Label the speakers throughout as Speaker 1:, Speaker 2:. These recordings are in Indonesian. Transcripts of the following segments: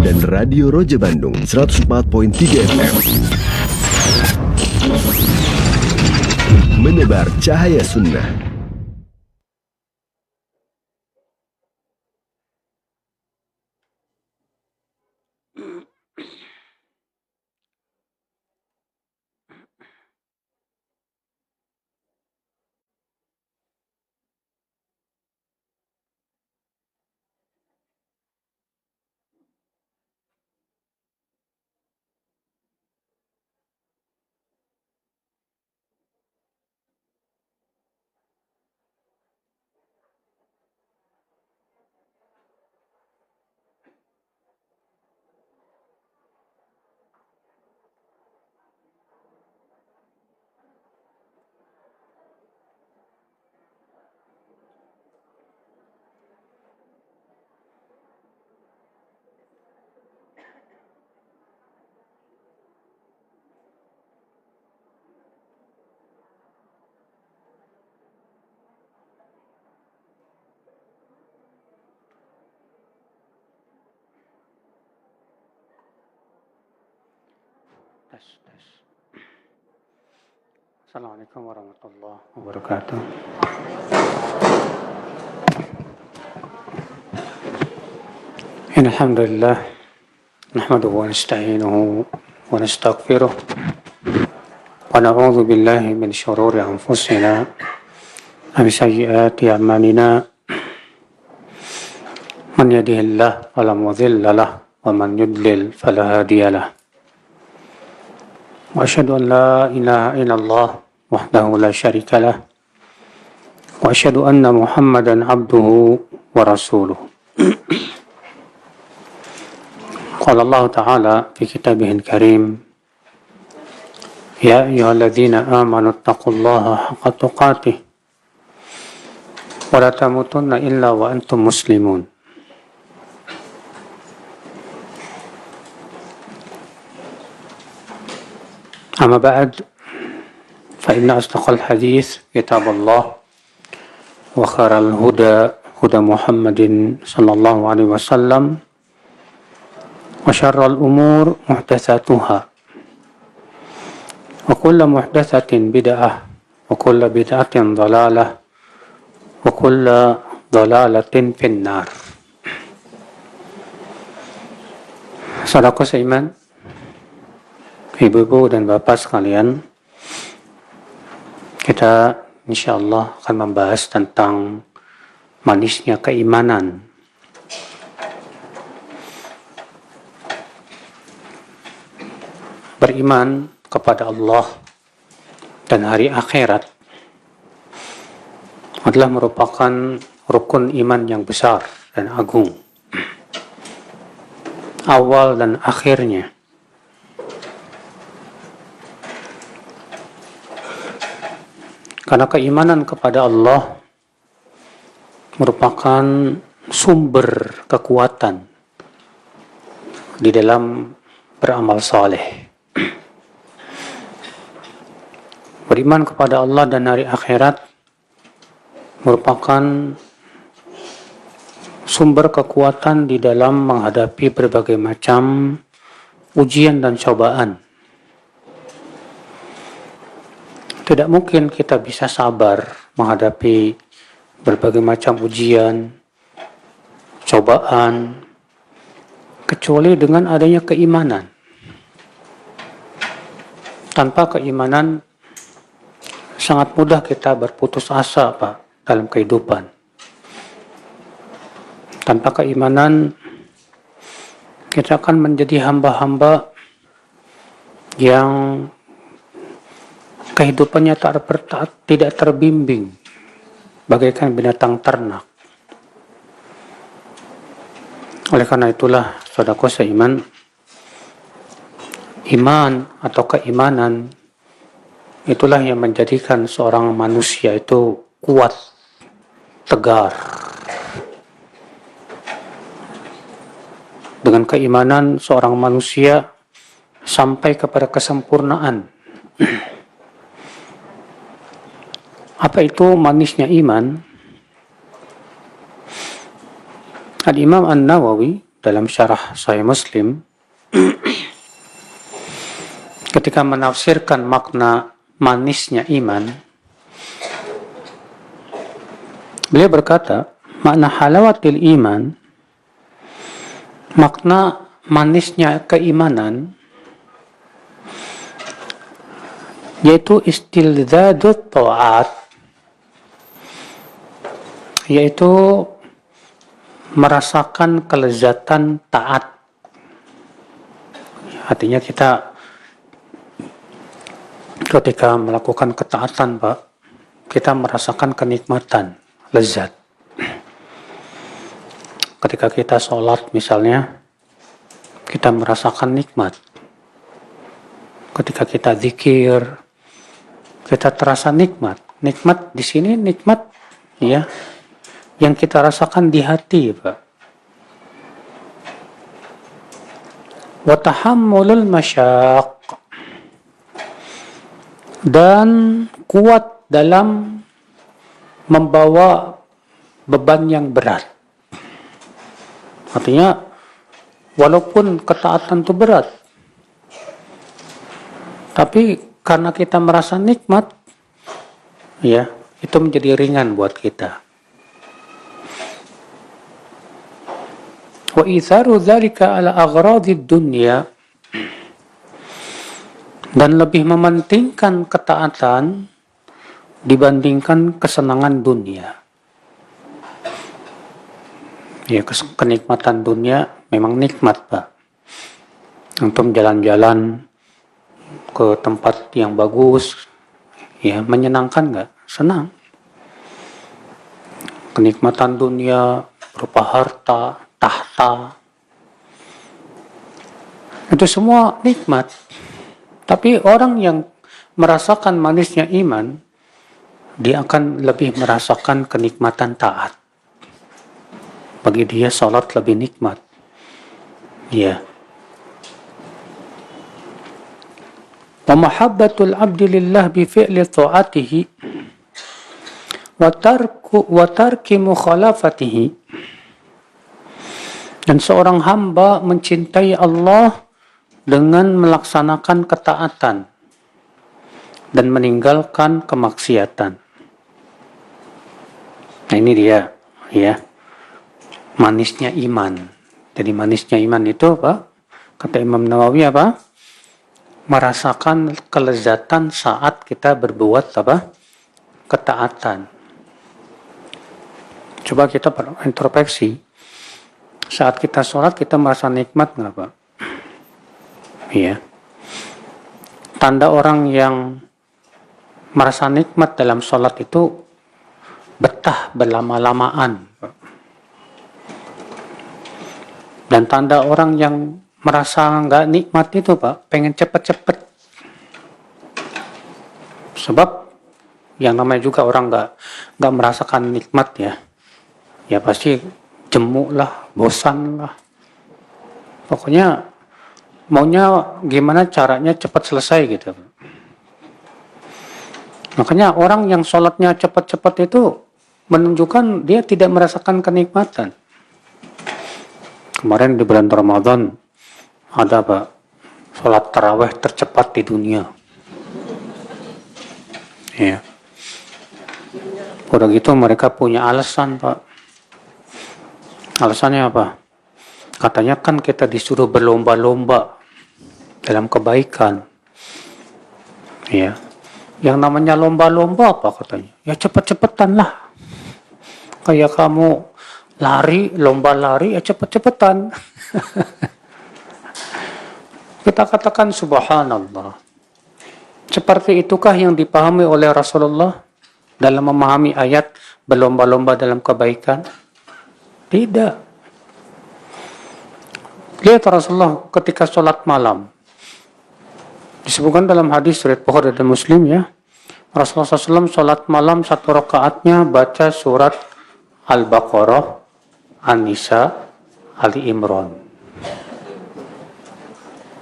Speaker 1: dan Radio Roja Bandung 104.3 FM. Menebar cahaya sunnah.
Speaker 2: Tes. Assalamualaikum warahmatullahi wabarakatuh. Alhamdulillah, nahmaduhu wa nasta'inuhu wa nastaghfiruh wa na'udzu billahi min syururi anfusina wa min sayyiati a'malina. Man yahdihillahu fala mudilla lahu wa man yudlil fala hadiya lahu. وأشهد أن لا إله إلا الله وحده لا شريك له وأشهد أن محمدا عبده ورسوله. قال الله تعالى في كتابه الكريم: يا أيها الذين آمنوا اتقوا الله حق تقاته ولا تموتن إلا وأنتم مسلمون. أما بعد فإن أصدق الحديث كتاب الله وخير الهدى هدى محمد صلى الله عليه وسلم وشر الأمور محدثاتها وكل محدثة بدعة وكل بدعة ضلالة وكل ضلالة في النار. Saudaraku seiman, Ibu-ibu dan bapak sekalian, kita insyaallah akan membahas tentang manisnya keimanan. Beriman kepada Allah dan hari akhirat adalah merupakan rukun iman yang besar dan agung. Awal dan akhirnya. Karena keimanan kepada Allah merupakan sumber kekuatan di dalam beramal saleh. Beriman kepada Allah dan hari akhirat merupakan sumber kekuatan di dalam menghadapi berbagai macam ujian dan cobaan. Tidak mungkin kita bisa sabar menghadapi berbagai macam ujian, cobaan, kecuali dengan adanya keimanan. Tanpa keimanan, sangat mudah kita berputus asa, Pak, dalam kehidupan. Tanpa keimanan, kita akan menjadi hamba-hamba yang kehidupannya tidak terbimbing, bagaikan binatang ternak. Oleh karena itulah, saudaraku seiman, iman atau keimanan itulah yang menjadikan seorang manusia itu kuat, tegar. Dengan keimanan seorang manusia sampai kepada kesempurnaan. Apa itu manisnya iman? Al-Imam An-Nawawi dalam syarah Sahih Muslim ketika menafsirkan makna manisnya iman, beliau berkata, makna halawatil iman, makna manisnya keimanan, yaitu istilzadut ta'at, yaitu merasakan kelezatan taat. Artinya kita ketika melakukan ketaatan, Pak, kita merasakan kenikmatan, lezat. Ketika kita sholat misalnya, kita merasakan nikmat. Ketika kita zikir, kita terasa nikmat. Nikmat di sini nikmat ya yang kita rasakan di hati, Pak. Wa tahammulul masyaq, dan kuat dalam membawa beban yang berat. Artinya walaupun ketaatan itu berat, tapi karena kita merasa nikmat, ya, itu menjadi ringan buat kita. Wa itharu dzalika ala agradid dunya, dan lebih mementingkan ketaatan dibandingkan kesenangan dunia. Ya, kenikmatan dunia memang nikmat, Pak. Untuk jalan-jalan ke tempat yang bagus, ya, menyenangkan nggak? Senang. Kenikmatan dunia berupa harta, tahta, itu semua nikmat. Tapi orang yang merasakan manisnya iman, dia akan lebih merasakan kenikmatan taat. Bagi dia salat lebih nikmat. Ya. Wa mahabbatul abdi lillah bi fi'li ta'atihi wa tarki mukhalafatihi. Dan seorang hamba mencintai Allah dengan melaksanakan ketaatan dan meninggalkan kemaksiatan. Nah, ini dia, ya, manisnya iman. Jadi manisnya iman itu apa? Kata Imam Nawawi apa? Merasakan kelezatan saat kita berbuat apa? Ketaatan. Coba kita berintrospeksi. Saat kita sholat, kita merasa nikmat nggak, Pak? Iya. Tanda orang yang merasa nikmat dalam sholat itu betah berlama-lamaan, Pak. Dan tanda orang yang merasa nggak nikmat itu, Pak, pengen cepet-cepet. Sebab yang namanya juga orang nggak merasakan nikmat ya, ya pasti jemu lah, bosan lah. Pokoknya maunya gimana caranya cepat selesai gitu. Makanya orang yang sholatnya cepat-cepat itu menunjukkan dia tidak merasakan kenikmatan. Kemarin di bulan Ramadan ada, Pak, sholat tarawih tercepat di dunia. Ya. Udah gitu mereka punya alasan, Pak. Alasannya apa? Katanya kan kita disuruh berlomba-lomba dalam kebaikan. Ya. Yang namanya lomba-lomba apa katanya? Ya cepet-cepetan lah. Kayak kamu lari, lomba lari, ya cepet-cepetan. Kita katakan subhanallah. Seperti itukah yang dipahami oleh Rasulullah dalam memahami ayat berlomba-lomba dalam kebaikan? Tidak. Lihat Rasulullah ketika sholat malam. Disebutkan dalam hadis riwayat Bukhari dan Muslim ya. Rasulullah SAW sholat malam satu rakaatnya baca surat Al-Baqarah, An-Nisa, Ali Imran.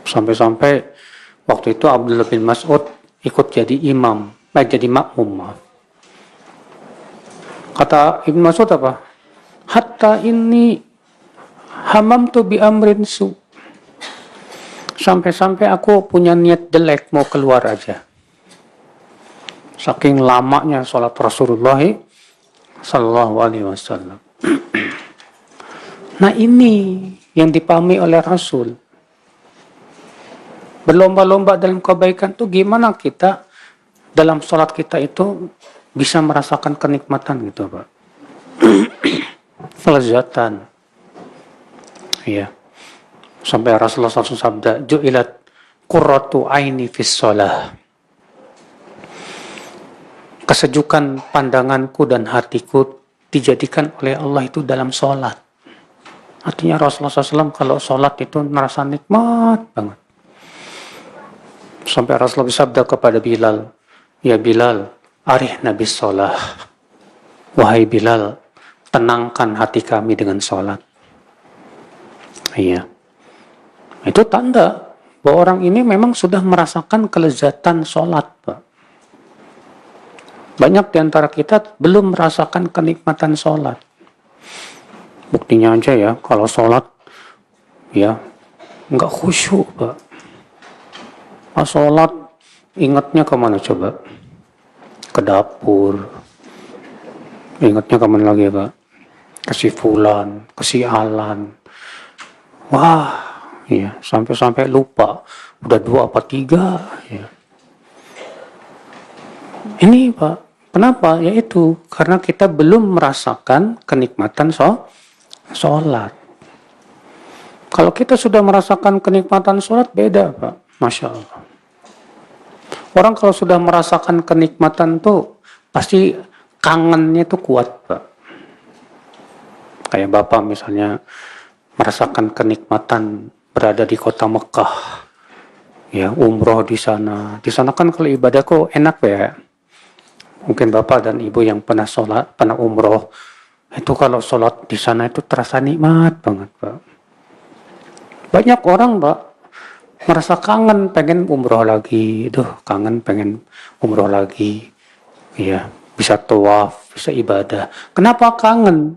Speaker 2: Sampai-sampai waktu itu Abdullah bin Mas'ud ikut jadi imam, jadi makmum. Kata Ibn Mas'ud apa? hamamtu bi amrin su. Sampai-sampai aku punya niat jelek mau keluar aja. Saking lamanya sholat Rasulullah sallallahu alaihi wasallam. Nah, ini yang dipahami oleh Rasul. Berlomba-lomba dalam kebaikan tuh gimana kita dalam sholat kita itu bisa merasakan kenikmatan gitu, Pak. Kelezatan. Iya. Sampai Rasulullah SAW sabda, ju'ilat qurratu aini fis shalah. Kesejukan pandanganku dan hatiku dijadikan oleh Allah itu dalam sholat. Artinya Rasulullah SAW kalau sholat itu merasa nikmat banget. Sampai Rasulullah bersabda kepada Bilal, ya Bilal, arihna bis sholah. Wahai Bilal, tenangkan hati kami dengan sholat. Iya. Itu tanda bahwa orang ini memang sudah merasakan kelezatan sholat, Pak. Banyak di antara kita belum merasakan kenikmatan sholat. Buktinya aja ya, kalau sholat, ya, nggak khusyuk, Pak. Pas sholat, ingatnya kemana coba? Ke dapur. Ingatnya kemana lagi, Pak? Ke si fulan, ke si alan. Wah, iya, sampai-sampai lupa. Udah 2 apa 3, ya. Ini, Pak, kenapa? Yaitu karena kita belum merasakan kenikmatan sholat. Kalau kita sudah merasakan kenikmatan sholat, beda, Pak. Masya Allah. Orang kalau sudah merasakan kenikmatan tuh, pasti kangennya tuh kuat, Pak. Kayak Bapak misalnya merasakan kenikmatan berada di kota Mekah, ya, umroh di sana. Di sana kan kalau ibadah kok enak ya. Mungkin Bapak dan Ibu yang pernah sholat, pernah umroh, itu kalau sholat di sana itu terasa nikmat banget, Pak. Banyak orang, Pak, merasa kangen pengen umroh lagi, kangen pengen umroh lagi, ya, bisa tawaf, bisa ibadah. Kenapa kangen?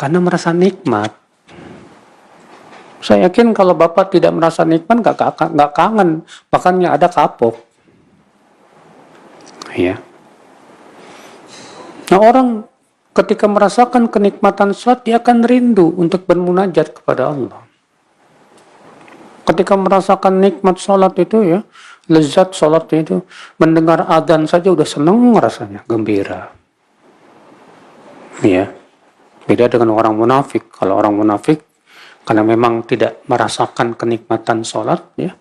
Speaker 2: Karena merasa nikmat. Saya yakin kalau Bapak tidak merasa nikmat, nggak kangen, bahkan yang ada kapok. Ya. Nah, orang ketika merasakan kenikmatan sholat, dia akan rindu untuk bermunajat kepada Allah. Ketika merasakan nikmat sholat itu ya, lezat sholat itu, mendengar adzan saja udah seneng rasanya, gembira. Ya, beda dengan orang munafik. Kalau orang munafik, karena memang tidak merasakan kenikmatan sholat, ya.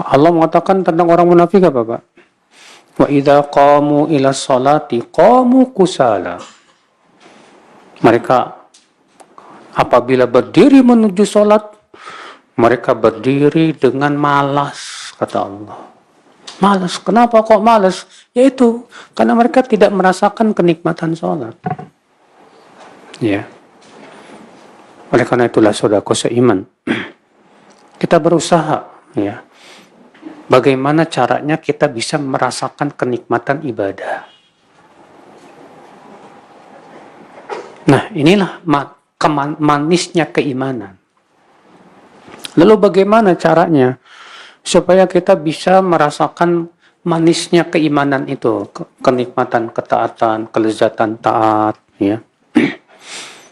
Speaker 2: Allah mengatakan tentang orang munafik apa, Pak? Wa idza qamu ila sholati qamu kusala. Mereka apabila berdiri menuju sholat, mereka berdiri dengan malas, kata Allah. Malas. Kenapa kok malas? Yaitu karena mereka tidak merasakan kenikmatan sholat. Ya. Oleh karena itulah saudaraku seiman, kita berusaha, ya, bagaimana caranya kita bisa merasakan kenikmatan ibadah. Nah, inilah manisnya keimanan. Lalu bagaimana caranya supaya kita bisa merasakan manisnya keimanan itu, kenikmatan ketaatan, kelezatan taat, ya.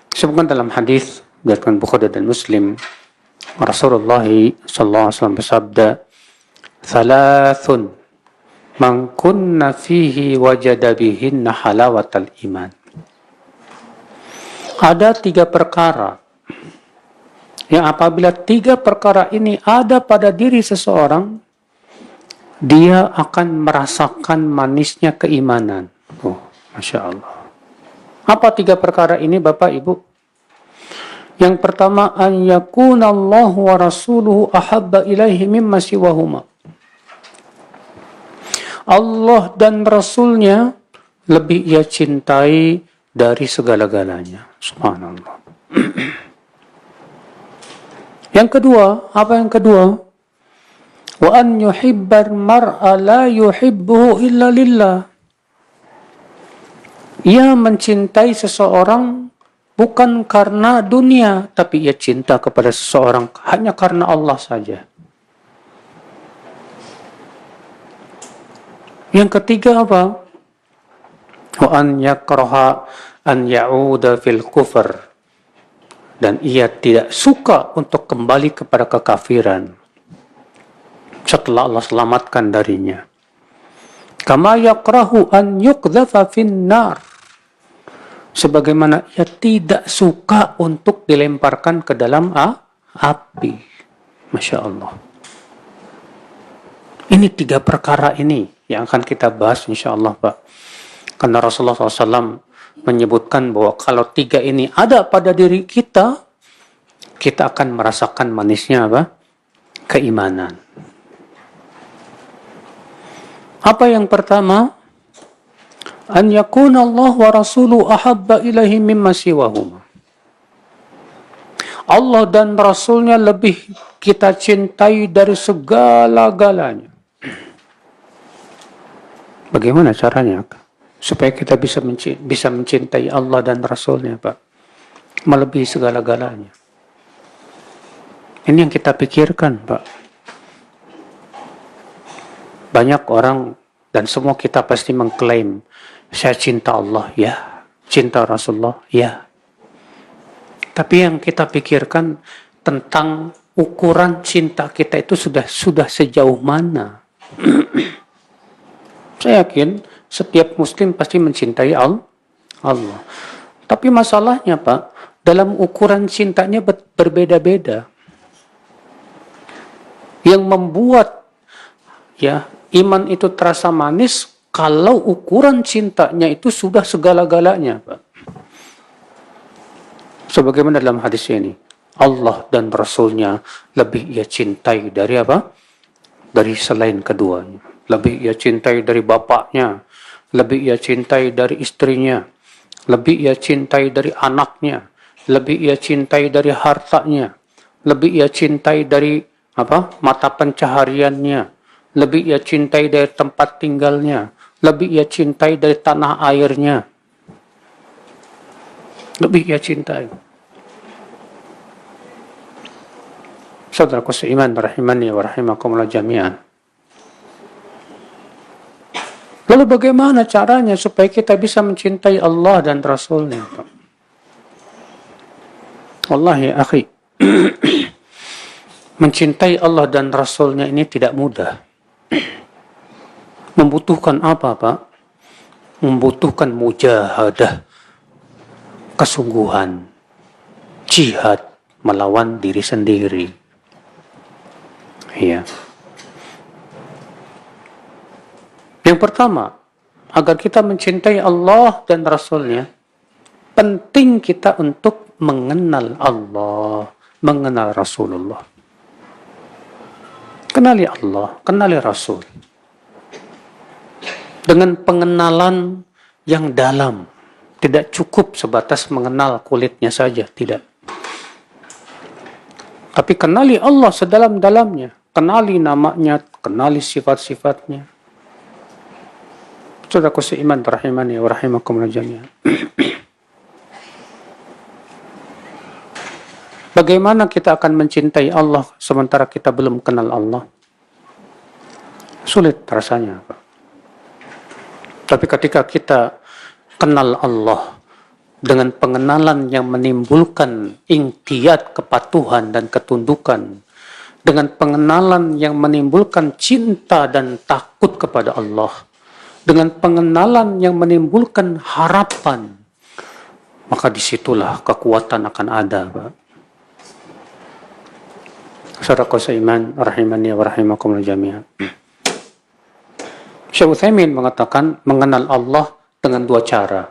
Speaker 2: Disebutkan dalam hadis dari Bukhari dan Muslim, Rasulullah sallallahu alaihi wasallam bersabda, "Thalathun man kunna fihi wajada bihinna halawatal iman." Ada 3 perkara yang apabila 3 perkara ini ada pada diri seseorang, dia akan merasakan manisnya keimanan. Oh, Masya Allah. Apa 3 perkara ini, Bapak Ibu? Yang pertama, an yakunallahu wa rasuluhu ahabba ilaihi mimma siwahuma. Allah dan Rasulnya lebih ia cintai dari segala-galanya. Subhanallah. Yang kedua, apa yang kedua? Wa an yuhibbar mar'a la yuhibbuhu illa lillah. Ia mencintai seseorang bukan karena dunia, tapi ia cinta kepada seseorang hanya karena Allah saja. Yang ketiga apa? Wa an yakraha an ya'uda fil kufr. Dan ia tidak suka untuk kembali kepada kekafiran setelah Allah selamatkan darinya. Kama yakrahu an yuqdhafa finnar. Sebagaimana ia tidak suka untuk dilemparkan ke dalam api. Masya Allah. Ini 3 perkara ini yang akan kita bahas insya Allah, Pak. Karena Rasulullah SAW menyebutkan bahwa kalau 3 ini ada pada diri kita, kita akan merasakan manisnya apa? Keimanan. Apa yang pertama? An yakuna Allah wa rasuluhu ahabba ilaihi mimma siwahuma. Allah dan Rasulnya lebih kita cintai dari segala-galanya. Bagaimana caranya? Supaya kita bisa mencintai Allah dan Rasulnya, Pak. Melebihi segala-galanya. Ini yang kita pikirkan, Pak. Banyak orang dan semua kita pasti mengklaim, saya cinta Allah, ya. Cinta Rasulullah, ya. Tapi yang kita pikirkan tentang ukuran cinta kita itu sudah sejauh mana. Saya yakin setiap muslim pasti mencintai Allah. Tapi masalahnya, Pak, dalam ukuran cintanya berbeda-beda. Yang membuat ya iman itu terasa manis kalau ukuran cintanya itu sudah segala-galanya, Pak. Sebagaimana dalam hadis ini, Allah dan Rasulnya lebih ia cintai dari apa? Dari selain keduanya. Lebih ia cintai dari bapaknya, lebih ia cintai dari istrinya, lebih ia cintai dari anaknya, lebih ia cintai dari hartanya, lebih ia cintai dari apa? Mata pencahariannya, lebih ia cintai dari tempat tinggalnya, lebih ia cintai dari tanah airnya, lebih ia cintai. Saudaraku seiman, rahimani wa rahimakumullah jami'an. Lalu bagaimana caranya supaya kita bisa mencintai Allah dan Rasulnya? Wallahi akhi, mencintai Allah dan Rasulnya ini tidak mudah. Membutuhkan apa, Pak? Membutuhkan mujahadah, kesungguhan, jihad melawan diri sendiri. Iya. Yang pertama, agar kita mencintai Allah dan Rasulnya, penting kita untuk mengenal Allah, mengenal Rasulullah. Kenali Allah, kenali Rasul. Dengan pengenalan yang dalam. Tidak cukup sebatas mengenal kulitnya saja, tidak. Tapi kenali Allah sedalam-dalamnya. Kenali namanya, kenali sifat-sifatnya. Saudaraku seiman rahimani wa rahimakumullah jami'an. Bagaimana kita akan mencintai Allah sementara kita belum kenal Allah? Sulit rasanya, Pak. Tapi ketika kita kenal Allah dengan pengenalan yang menimbulkan inqiyad kepatuhan dan ketundukan, dengan pengenalan yang menimbulkan cinta dan takut kepada Allah, dengan pengenalan yang menimbulkan harapan, maka disitulah kekuatan akan ada, Pak. Saudaraku seiman rahimani wa rahimakumullah jami'an. Syekh Utsaimin mengatakan mengenal Allah dengan 2 cara.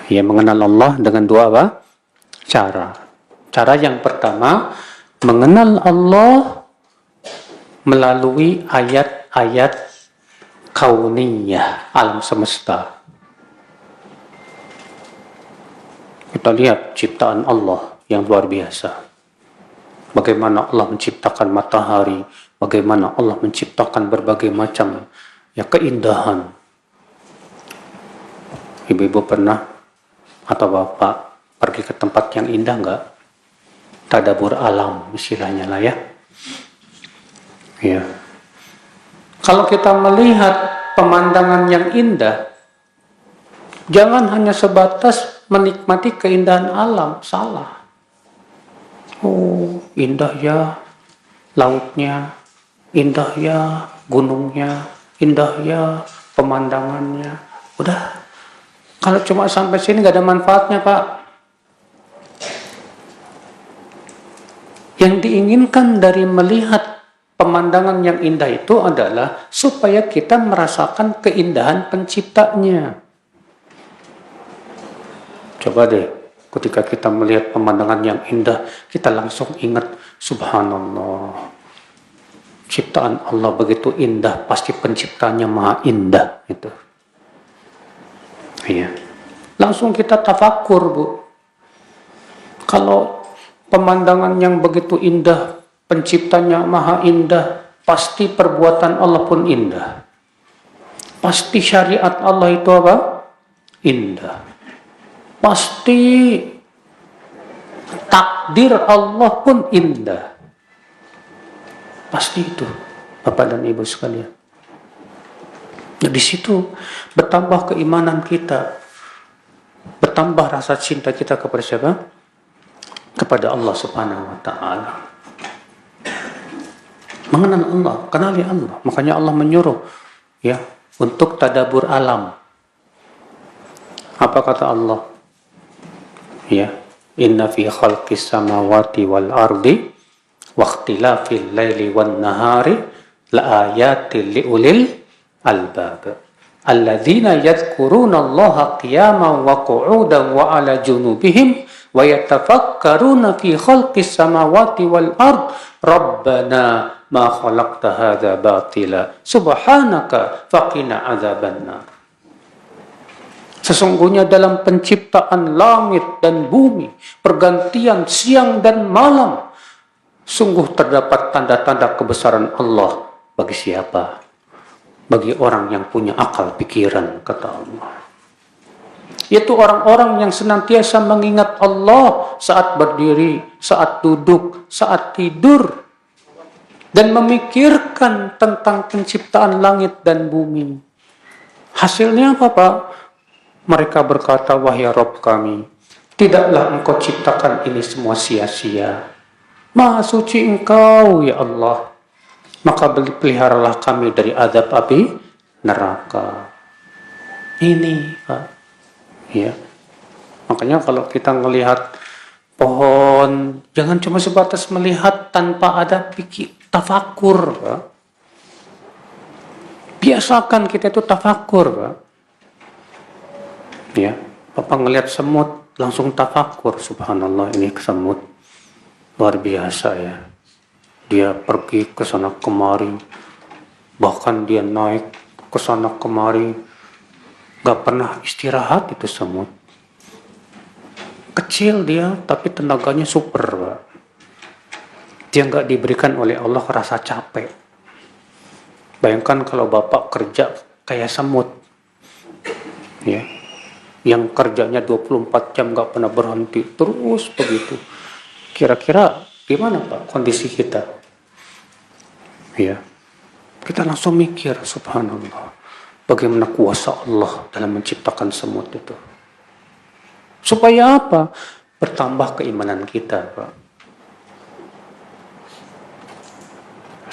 Speaker 2: Ya, mengenal Allah dengan 2 apa? Cara. Cara yang pertama, mengenal Allah melalui ayat-ayat kauniyah, alam semesta. Kita lihat ciptaan Allah yang luar biasa. Bagaimana Allah menciptakan matahari, bagaimana Allah menciptakan berbagai macam ya keindahan. Ibu-ibu pernah Atau Bapak pergi ke tempat yang indah nggak? Tadabur alam istilahnya lah ya. Ya. Kalau kita melihat pemandangan yang indah, jangan hanya sebatas menikmati keindahan alam, salah. Oh, indah ya lautnya, indah ya gunungnya, indah ya pemandangannya. Udah, kalau cuma sampai sini nggak ada manfaatnya, Pak. Yang diinginkan dari melihat pemandangan yang indah itu adalah supaya kita merasakan keindahan penciptanya. Coba deh, ketika kita melihat pemandangan yang indah, kita langsung ingat, subhanallah, ciptaan Allah begitu indah, pasti penciptanya maha indah. Gitu. Iya. Langsung kita tafakur, Bu. Kalau pemandangan yang begitu indah, penciptanya maha indah, pasti perbuatan Allah pun indah. Pasti syariat Allah itu apa? Indah. Pasti takdir Allah pun indah. Pasti itu, Bapak dan Ibu sekalian. Nah, di situ bertambah keimanan kita, bertambah rasa cinta kita kepada siapa? Kepada Allah Subhanahu wa Ta'ala. Mengenal Allah, kenali Allah. Makanya Allah menyuruh ya untuk tadabur alam. Apa kata Allah? Ya, inna fi khalqis samawati wal ardi wa ikhtilafil laili wan nahari la ayatil liulil albab alladzina yadhkuruna Allaha qiyaman wa qu'udan wa ala junubihim wa yatafakkaruna fi khalqis samawati wal ard rabbana ma khalaqta hadza batila subhanaka faqina adzabannar. Sesungguhnya dalam penciptaan langit dan bumi, pergantian siang dan malam, sungguh terdapat tanda-tanda kebesaran Allah bagi siapa? Bagi orang yang punya akal pikiran, kata Allah. Yaitu orang-orang yang senantiasa mengingat Allah saat berdiri, saat duduk, saat tidur, dan memikirkan tentang penciptaan langit dan bumi. Hasilnya apa, Pak? Mereka berkata, wahai Rabb kami, tidaklah engkau ciptakan ini semua sia-sia. Maha suci engkau, ya Allah. Maka peliharalah kami dari azab api neraka. Ini, Pak. Ya. Makanya kalau kita melihat pohon, jangan cuma sebatas melihat tanpa ada tafakur, Pak. Biasakan kita itu tafakur, Pak. Ya, Bapak ngelihat semut langsung tafakur, subhanallah, ini semut luar biasa ya. Dia pergi ke sana kemari, bahkan dia naik ke sana kemari, gak pernah istirahat itu semut. Kecil dia, tapi tenaganya super, Pak. Dia gak diberikan oleh Allah rasa capek. Bayangkan kalau Bapak kerja kayak semut, ya, yang kerjanya 24 jam gak pernah berhenti, terus begitu. Kira-kira gimana, Pak, kondisi kita? Ya, kita langsung mikir, subhanallah, bagaimana kuasa Allah dalam menciptakan semut itu. Supaya apa? Bertambah keimanan kita, Pak.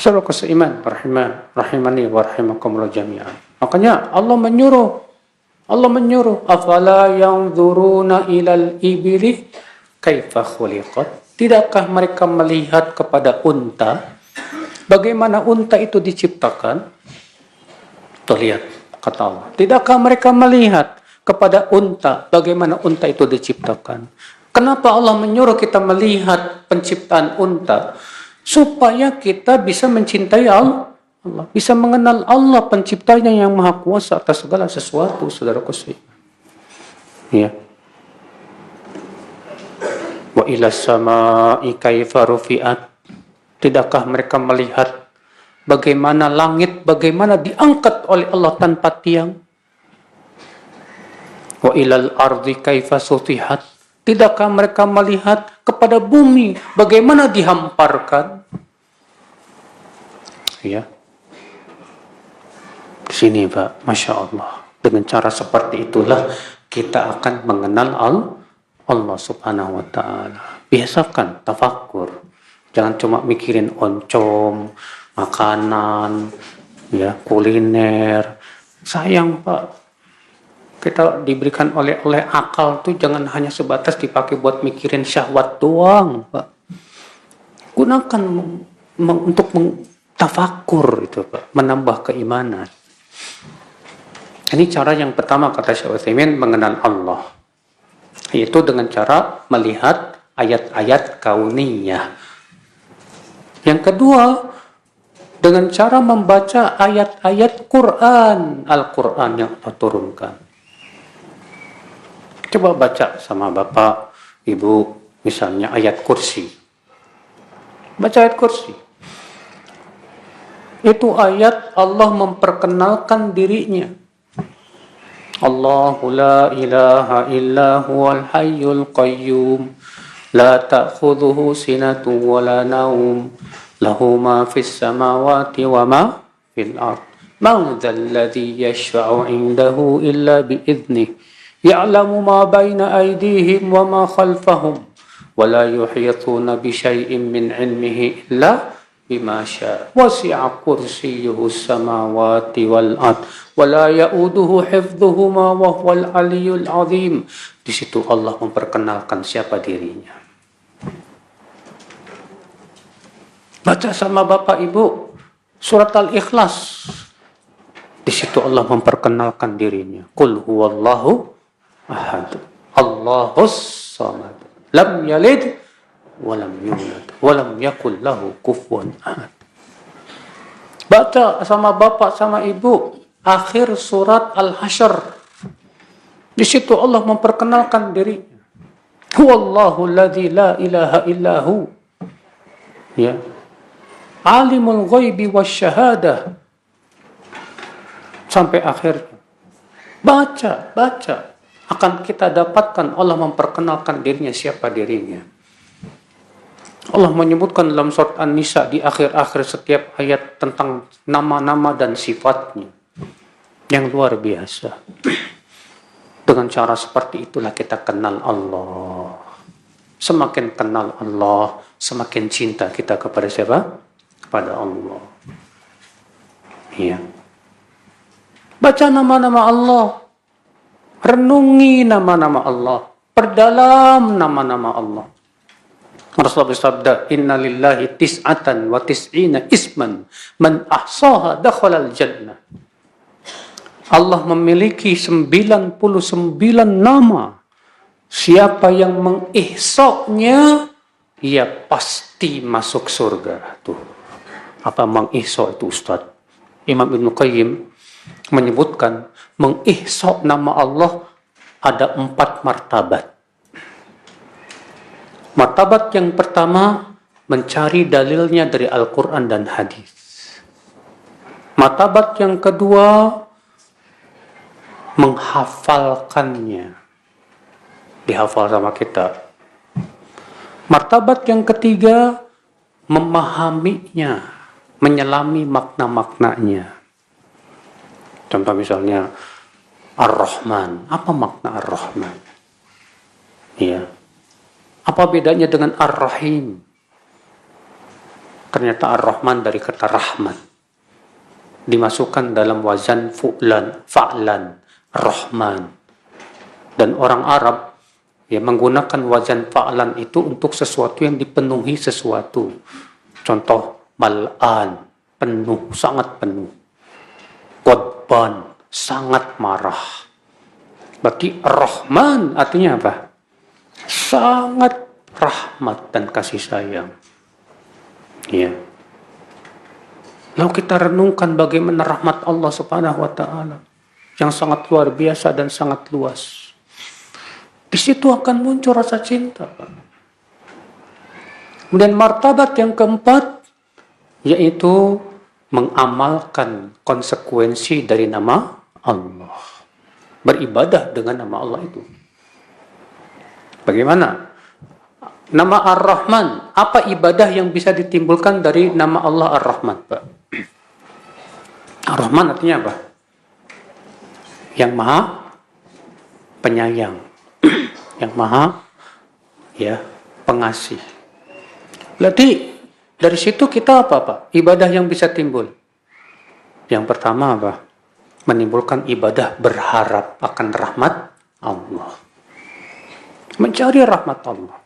Speaker 2: Saudara seiman, rahimani wa rahimakumullah jami'an. Makanya Allah menyuruh, afala yanzuruna ilal ibili kaifa khuliqat. Tidakkah mereka melihat kepada unta, bagaimana unta itu diciptakan? Tuh lihat, kata Allah. Tidakkah mereka melihat kepada unta, bagaimana unta itu diciptakan? Kenapa Allah menyuruh kita melihat penciptaan unta? Supaya kita bisa mencintai Allah, bisa mengenal Allah penciptanya yang maha kuasa atas segala sesuatu, saudara kasih. Ya. Wa ila samai kaifa rufi'at. Tidakkah mereka melihat bagaimana langit, bagaimana diangkat oleh Allah tanpa tiang? Wa ilal ardi kaifa sutihat. Tidakkah mereka melihat kepada bumi bagaimana dihamparkan? Ya. Di sini Pak, Masya Allah. Dengan cara seperti itulah kita akan mengenal Allah Subhanahu wa Ta'ala. Biasakan tafakkur. Jangan cuma mikirin oncom, makanan, ya, kuliner. Sayang Pak. Kita diberikan oleh akal tuh jangan hanya sebatas dipakai buat mikirin syahwat doang, Pak. Gunakan untuk tafakur itu, Pak, menambah keimanan. Ini cara yang pertama kata Syekh Utsaimin mengenal Allah. Yaitu dengan cara melihat ayat-ayat kauniyah. Yang kedua, dengan cara membaca ayat-ayat Quran, Al-Quran yang Allah turunkan. Coba baca sama Bapak, Ibu, misalnya ayat kursi. Baca ayat kursi. Itu ayat Allah memperkenalkan dirinya. Allahu la ilaha illa huwal hayyul qayyum. La ta'khudhuhu sinatun wa la naum. Lahu ma fis samawati wa ma fil ard. Man dhal ladzi yashfa'u 'indahu illa bi idnihi. يعلم ما بين أيديهم وما خلفهم ولا يحيطون بشيء من علمه إلا بما شاء وسع كرسيه السماوات والأرض ولا يؤوده حفظهما وهو العلي العظيم. Di situ Allah memperkenalkan siapa dirinya. Baca sama Bapak Ibu surat Al-Ikhlas. Di situ Allah memperkenalkan dirinya. Qul huwallahu ahad, Allahus samad, lam yalid walam yulad walam yakul lahu kufuwan ahad. Baca sama bapak sama ibu akhir surat Al-Hasyr. Di situ Allah memperkenalkan diri. Huwallahu alladzi la ilaha illahu. Ya. Alimul ghaibi wasyahadah. Sampai akhir. Baca. Akan kita dapatkan Allah memperkenalkan dirinya, siapa dirinya. Allah menyebutkan dalam surat An-Nisa di akhir-akhir setiap ayat tentang nama-nama dan sifatnya yang luar biasa. Dengan cara seperti itulah kita kenal Allah. Semakin kenal Allah, semakin cinta kita kepada siapa? Kepada Allah. Iya. Baca nama-nama Allah. Renungi nama-nama Allah. Perdalam nama-nama Allah. Rasulullah bersabda, Inna lillahi tis'atan wa tis'ina isman. Man ahsaha dakhalal jannah. Allah memiliki 99 nama. Siapa yang mengihsoknya, ia pasti masuk surga. Tuh. Apa mengihsok itu Ustaz? Imam Ibn Qayyim menyebutkan mengihsok nama Allah ada 4 martabat. Martabat yang pertama mencari dalilnya dari Al-Quran dan hadis. Martabat yang kedua menghafalkannya. Dihafal sama kita. Martabat yang ketiga memahaminya, menyelami makna-maknanya. Contoh misalnya Ar-Rahman. Apa makna Ar-Rahman? Iya. Apa bedanya dengan Ar-Rahim? Ternyata Ar-Rahman dari kata rahmat. Dimasukkan dalam wazan fa'lan, Rahman. Dan orang Arab ya menggunakan wazan fa'lan itu untuk sesuatu yang dipenuhi sesuatu. Contoh mal'an, penuh, sangat penuh. Qadban, sangat marah. Berarti Rahman artinya apa? Sangat rahmat dan kasih sayang. Ya. Lalu kita renungkan bagaimana rahmat Allah Subhanahu wa Ta'ala yang sangat luar biasa dan sangat luas. Di situ akan muncul rasa cinta, Pak. Kemudian martabat yang keempat yaitu mengamalkan konsekuensi dari nama Allah. beribadah dengan nama Allah itu. Bagaimana? Nama Ar-Rahman, apa ibadah yang bisa ditimbulkan dari nama Allah Ar-Rahman, Pak? Ar-Rahman artinya apa? Yang maha penyayang, yang maha pengasih. Berarti dari situ kita apa, Pak? Ibadah yang bisa timbul. Yang pertama apa? Menimbulkan ibadah berharap akan rahmat Allah. Mencari rahmat Allah.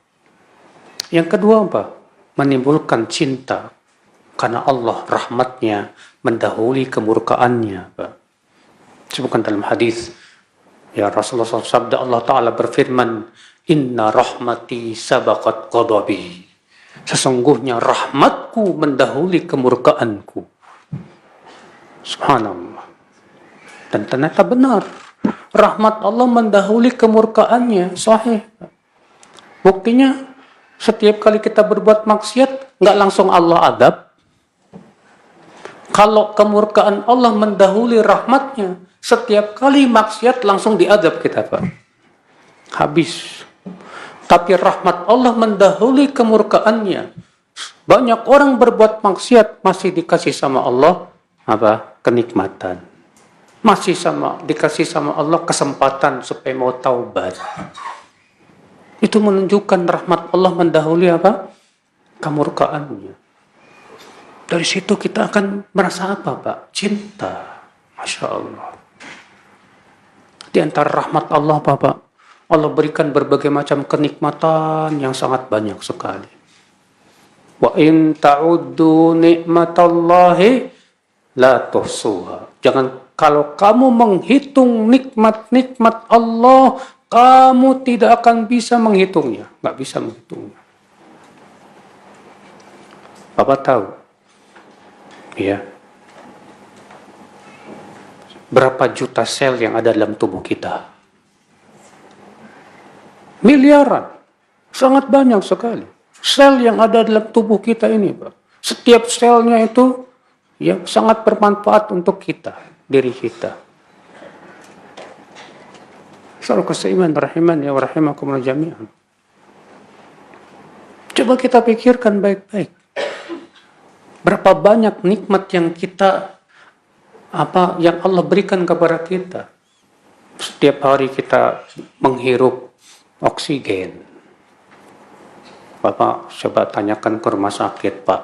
Speaker 2: Yang kedua apa? Menimbulkan cinta karena Allah rahmatnya mendahului kemurkaannya, Pak. Sebutkan dalam hadis, ya Rasulullah SAW sabda Allah Ta'ala berfirman, Inna rahmati sabaqat ghadabi. Sesungguhnya rahmatku mendahului kemurkaanku. Subhanallah. Dan ternyata benar. Rahmat Allah mendahului kemurkaannya. Sahih. Buktinya, setiap kali kita berbuat maksiat, nggak langsung Allah adab. Kalau kemurkaan Allah mendahului rahmatnya, setiap kali maksiat langsung diadab kita, Pak. Habis. Tapi rahmat Allah mendahului kemurkaannya. Banyak orang berbuat maksiat masih dikasih sama Allah apa? Kenikmatan. Masih dikasih sama Allah kesempatan supaya mau taubat. Itu menunjukkan rahmat Allah mendahului apa? Kemurkaannya. Dari situ kita akan merasa apa, Pak? Cinta. Masya Allah. Di antara rahmat Allah, Pak, Allah berikan berbagai macam kenikmatan yang sangat banyak sekali. Wa in ta'uddu ni'matallahi la tuhsuha. Kalau kamu menghitung nikmat-nikmat Allah, kamu tidak akan bisa menghitungnya. Nggak bisa menghitungnya. Bapak tahu? Ya. Berapa juta sel yang ada dalam tubuh kita? Miliaran. Sangat banyak sekali. Sel yang ada dalam tubuh kita ini, Pak. Setiap selnya itu ya sangat bermanfaat untuk kita, diri kita. Saudara seiman rahimani wa rahimakumullah jami'an. Coba kita pikirkan baik-baik. Berapa banyak nikmat yang yang Allah berikan kepada kita. Setiap hari kita menghirup oksigen. Bapak coba tanyakan ke rumah sakit, Pak.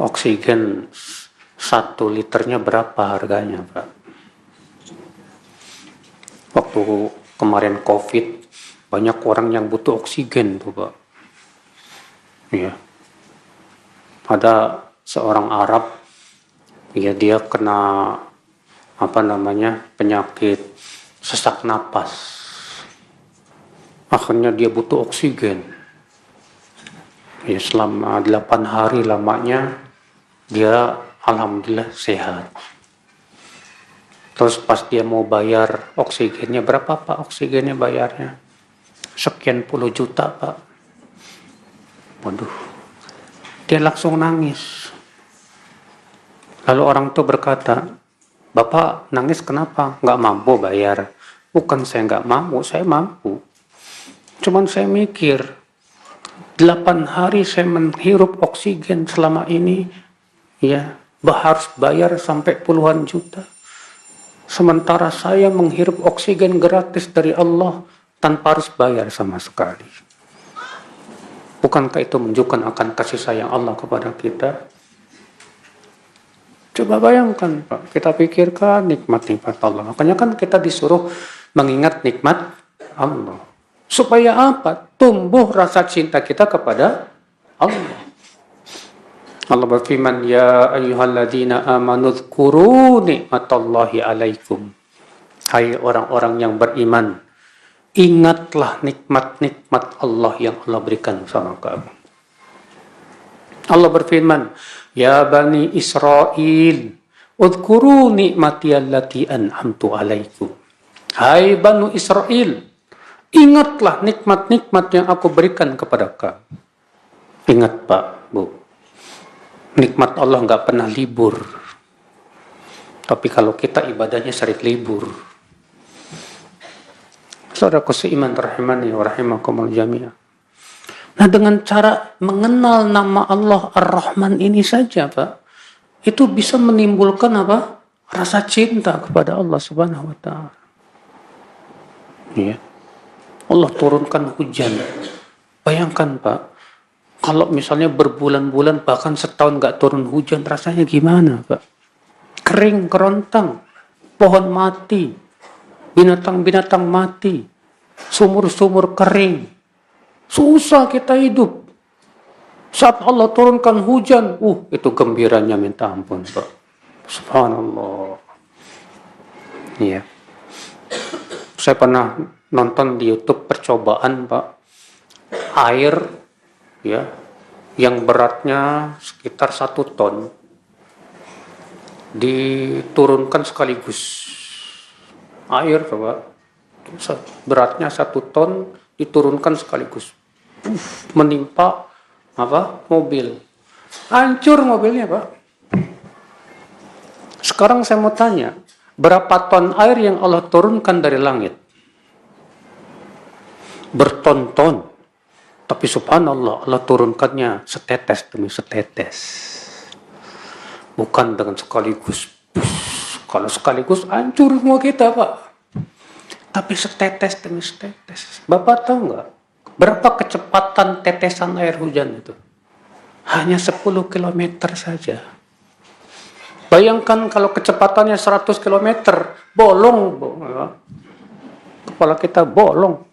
Speaker 2: Oksigen 1 liternya berapa harganya, Pak? Waktu kemarin COVID, banyak orang yang butuh oksigen tuh, Pak. Ya. Ada seorang Arab, ya dia kena penyakit sesak napas. Akhirnya dia butuh oksigen. Ya, selama 8 hari lamanya dia alhamdulillah sehat. Terus pas dia mau bayar oksigennya, berapa, Pak, oksigennya bayarnya? Sekian puluh juta, Pak. Waduh. Dia langsung nangis. Lalu orang itu berkata, Bapak nangis kenapa? Nggak mampu bayar. Bukan saya nggak mampu, saya mampu. Cuman saya mikir, 8 hari saya menghirup oksigen selama ini, ya, harus bayar sampai puluhan juta. Sementara saya menghirup oksigen gratis dari Allah tanpa harus bayar sama sekali. Bukankah itu menunjukkan akan kasih sayang Allah kepada kita? Coba bayangkan, Pak, kita pikirkan nikmat-nikmat Allah. Makanya kan kita disuruh mengingat nikmat Allah. Supaya apa? Tumbuh rasa cinta kita kepada Allah. Allah berfirman, Ya ayyuhalladzina amanu dzkuru nikmatallahi alaikum. Hai orang-orang yang beriman, ingatlah nikmat-nikmat Allah yang Allah berikan sama kamu. Allah berfirman, Ya bani Israel, udhkuru ni'mati allati an'amtu alaikum. Hai bani Israel, ingatlah nikmat-nikmat yang aku berikan kepada kamu. Ingat, Pak, Bu. Nikmat Allah nggak pernah libur. Tapi kalau kita ibadahnya sering libur. Saudaraku seiman rahimani wa rahimakumul jami'ah. Nah, dengan cara mengenal nama Allah Ar-Rahman ini saja, Pak, itu bisa menimbulkan apa? Rasa cinta kepada Allah Subhanahu wa taala. Ya. Allah turunkan hujan. Bayangkan, Pak, kalau misalnya berbulan-bulan bahkan setahun nggak turun hujan, rasanya gimana, Pak? Kering, kerontang, pohon mati, binatang-binatang mati, sumur-sumur kering. Susah kita hidup. Saat Allah turunkan hujan, itu gembiranya minta ampun, Pak. Subhanallah. Iya. Saya pernah nonton di YouTube percobaan, Pak. Air, ya, yang beratnya sekitar 1 ton diturunkan sekaligus. Air, Pak, beratnya 1 ton diturunkan sekaligus. Menimpa mobil. Hancur mobilnya, Pak. Sekarang saya mau tanya, berapa ton air yang Allah turunkan dari langit? Berton-ton. Tapi subhanallah, Allah turunkannya setetes demi setetes. Bukan dengan sekaligus. Kalau sekaligus hancur semua kita, Pak. Tapi setetes demi setetes. Bapak tahu nggak? Berapa kecepatan tetesan air hujan itu? Hanya 10 km saja. Bayangkan kalau kecepatannya 100 km, bolong. Kepala kita bolong.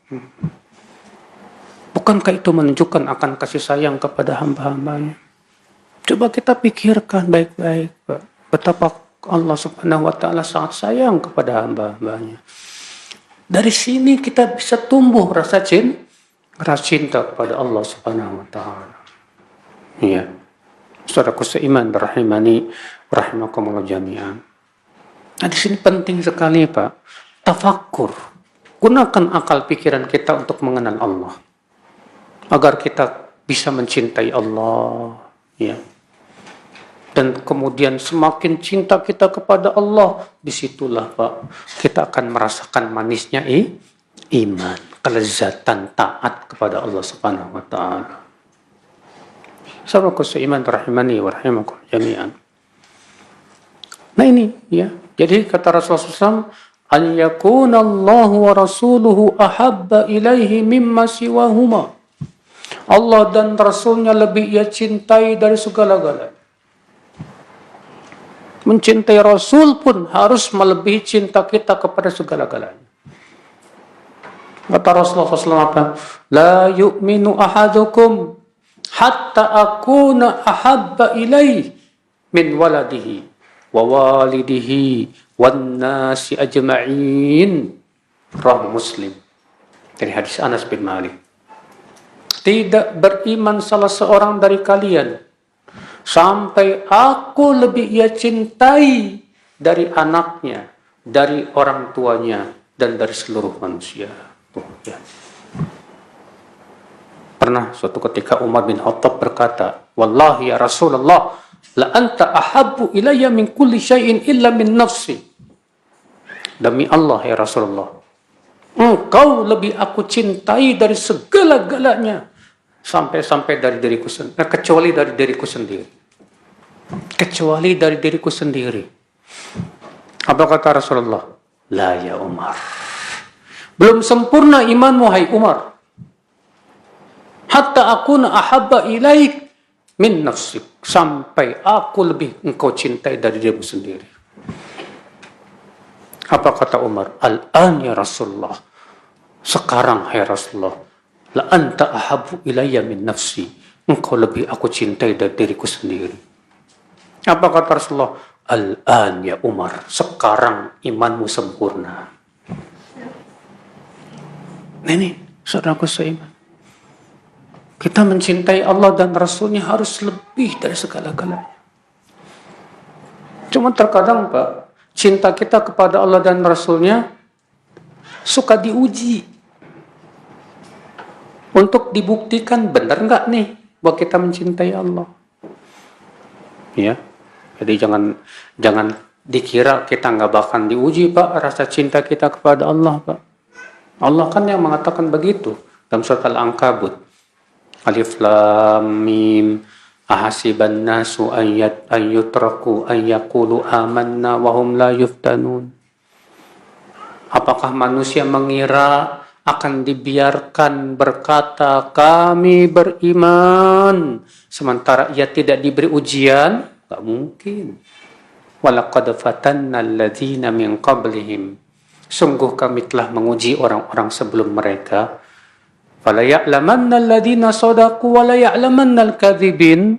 Speaker 2: Bukankah itu menunjukkan akan kasih sayang kepada hamba-hambanya? Coba kita pikirkan baik-baik, Pak. Betapa Allah Subhanahu wa taala sangat sayang kepada hamba-hambanya. Dari sini kita bisa tumbuh rasa cinta kepada Allah Subhanahu wa taala. Iya. Saudaraku seiman rahimani rahimakumullah jami'an. Nah, di sini penting sekali, Pak. Tafakkur. Gunakan akal pikiran kita untuk mengenal Allah. Agar kita bisa mencintai Allah, ya. Dan kemudian semakin cinta kita kepada Allah, disitulah, Pak, kita akan merasakan manisnya iman, kelezatan taat kepada Allah Subhanahu wa taala. Sahabatku seiman rahimani wa rahimakum jami'an. Nah ini, ya. Jadi kata Rasulullah SAW, an yakunallahu wa rasuluhu ahabba ilaihi mimma siwahuma. Allah dan Rasulnya lebih ia cintai dari segala-galanya. Mencintai Rasul pun harus melebihi cinta kita kepada segala-galanya. Kata Rasulullah SAW, la yu'minu ahadukum hatta akuna ahabba ilaih min waladihi wa walidihi wan nasi ajma'in. Rawahu Muslim. Dari hadis Anas bin Malik. Tidak beriman salah seorang dari kalian sampai aku lebih ia cintai dari anaknya, dari orang tuanya, dan dari seluruh manusia. Ya. Pernah suatu ketika Umar bin Khattab berkata, wallahi ya Rasulullah, la anta ahabbu ilayya min kulli syai'in illa min nafsi. Demi Allah ya Rasulullah, engkau lebih aku cintai dari segala-galanya, sampai dari diriku sendiri, kecuali dari diriku sendiri. Kecuali dari diriku sendiri. Apa kata Rasulullah? La ya Umar. Belum sempurna imanmu, hai Umar. Hatta akuna ahabba ilaik min nafsik. Sampai aku lebih engkau cintai dari dirimu sendiri. Apa kata Umar? Al-an ya Rasulullah. Sekarang hai Rasulullah. La anta ahabbu ilayya min nafsi. Engkau lebih aku cintai dari diriku sendiri. Apa kata Rasulullah? Al-an ya Umar. Sekarang imanmu sempurna. Nah ini, saudaraku seiman. Kita mencintai Allah dan Rasulnya harus lebih dari segala-galanya. Cuma terkadang, Pak, cinta kita kepada Allah dan Rasulnya suka diuji. Untuk dibuktikan benar nggak nih bahwa kita mencintai Allah. Ya, jadi jangan dikira kita nggak bakal diuji, Pak, rasa cinta kita kepada Allah, Pak. Allah kan yang mengatakan begitu dalam surat Al-Ankabut. Alif Lam Mim. Ahasiban nasu an yutraku an yaqulu amanna wa hum la yuftanun. Apakah manusia mengira akan dibiarkan berkata kami beriman sementara ia tidak diberi ujian? Tak mungkin. Walaqad fatanna alladzina min qablihim. Sungguh kami telah menguji orang-orang sebelum mereka. Fala ya'lamanna alladzina shadaqu wa la ya'lamanna al-kadzibin.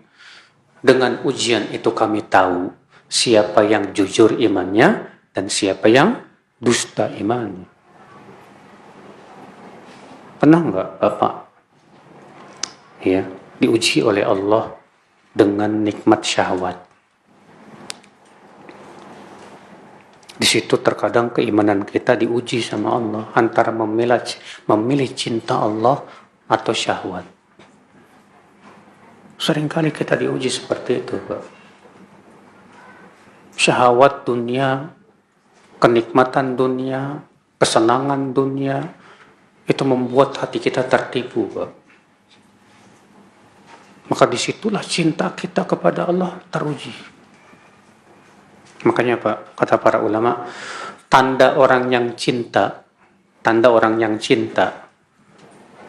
Speaker 2: Dengan ujian itu kami tahu siapa yang jujur imannya dan siapa yang dusta imannya. Pernah enggak Bapak ya diuji oleh Allah dengan nikmat syahwat? Di situ terkadang keimanan kita diuji sama Allah antara memilih cinta Allah atau syahwat. Seringkali kita diuji seperti itu, Pak. Syahwat dunia, kenikmatan dunia, kesenangan dunia, itu membuat hati kita tertipu, Pak. Maka disitulah cinta kita kepada Allah teruji. Makanya Pak, kata para ulama, tanda orang yang cinta,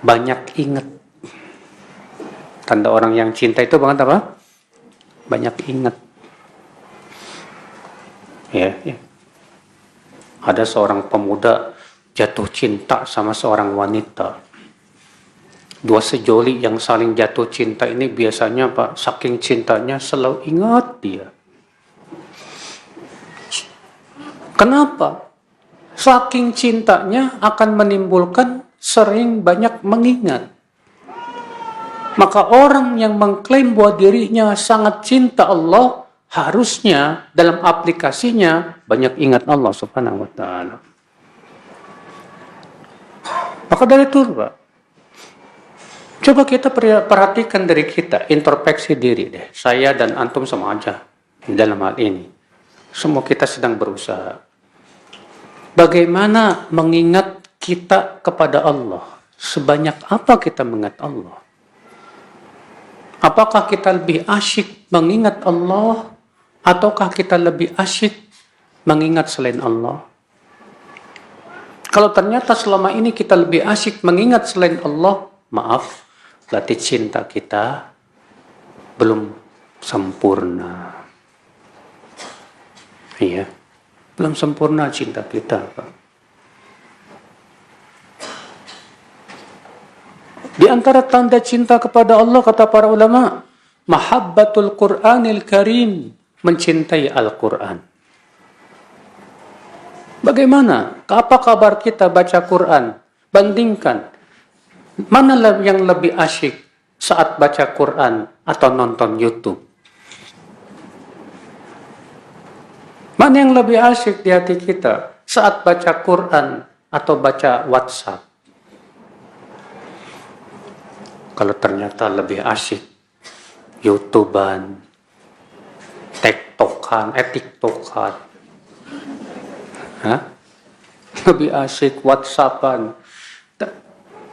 Speaker 2: banyak ingat. Tanda orang yang cinta itu banget apa? Banyak ingat. Ya. Ada seorang pemuda jatuh cinta sama seorang wanita. Dua sejoli yang saling jatuh cinta ini biasanya Pak, saking cintanya selalu ingat dia. Kenapa? Saking cintanya akan menimbulkan sering banyak mengingat. Maka orang yang mengklaim bahwa dirinya sangat cinta Allah, harusnya dalam aplikasinya banyak ingat Allah Subhanahu wa ta'ala. Maka dari itu, Pak, coba kita perhatikan dari kita, introspeksi diri deh. Saya dan antum sama aja dalam hal ini. Semua kita sedang berusaha. Bagaimana mengingat kita kepada Allah? Sebanyak apa kita mengingat Allah? Apakah kita lebih asyik mengingat Allah ataukah kita lebih asyik mengingat selain Allah? Kalau ternyata selama ini kita lebih asyik mengingat selain Allah, maaf, berarti cinta kita belum sempurna. Iya, belum sempurna cinta kita, Pak. Di antara tanda cinta kepada Allah, kata para ulama, mahabbatul Qur'anil Karim, mencintai Al-Quran. Bagaimana? Apa kabar kita baca Quran? Bandingkan. Mana yang lebih asyik saat baca Quran atau nonton YouTube? Mana yang lebih asyik di hati kita saat baca Quran atau baca WhatsApp? Kalau ternyata lebih asyik YouTubean, TikTokan, lebih asyik WhatsAppan.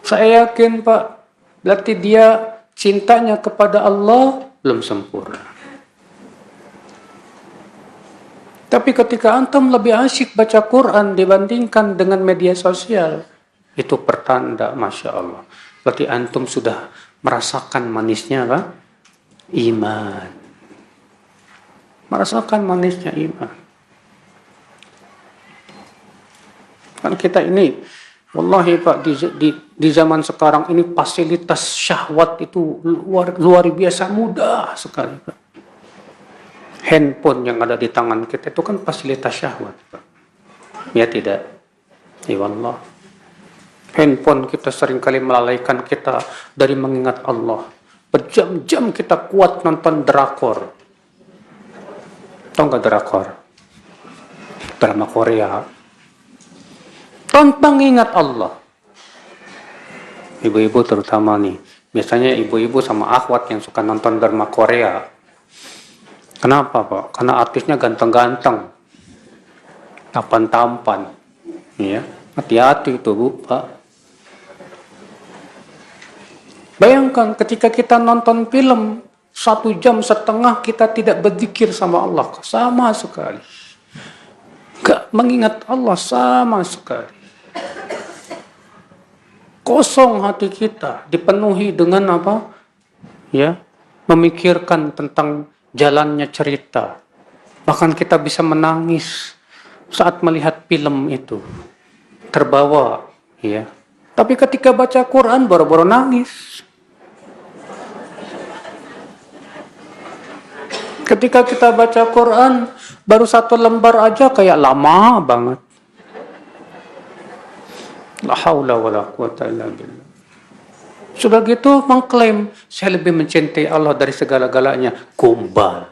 Speaker 2: Saya yakin Pak, berarti dia cintanya kepada Allah belum sempurna. Tapi ketika antum lebih asyik baca Quran dibandingkan dengan media sosial, itu pertanda Masya Allah. Berarti antum sudah merasakan manisnya apa? Iman. Merasakan manisnya iman. Kan kita ini, wallahi Pak, di zaman sekarang ini fasilitas syahwat itu luar biasa mudah sekali Pak. Handphone yang ada di tangan kita itu kan fasilitas syahwat Pak. Ya tidak? Ya Allah. Handphone kita seringkali melalaikan kita dari mengingat Allah. Berjam-jam kita kuat nonton drakor. Tahu nggak drakor? Drama Korea. Tanpa mengingat Allah. Ibu-ibu terutama nih. Biasanya ibu-ibu sama akhwat yang suka nonton drama Korea. Kenapa Pak? Karena artisnya ganteng-ganteng. Tampan-tampan. Ya. Hati-hati itu Bu, Pak. Bayangkan ketika kita nonton film 1,5 jam kita tidak berzikir sama Allah sama sekali. Gak mengingat Allah sama sekali. Kosong hati kita, dipenuhi dengan apa? Ya, memikirkan tentang jalannya cerita. Bahkan kita bisa menangis saat melihat film itu. Terbawa, ya. Tapi ketika baca Quran baru-baru nangis. Ketika kita baca Quran baru 1 lembar aja kayak lama banget. La haula wala quwata illa billah. Sudah gitu mengklaim saya lebih mencintai Allah dari segala-galanya. Gombal.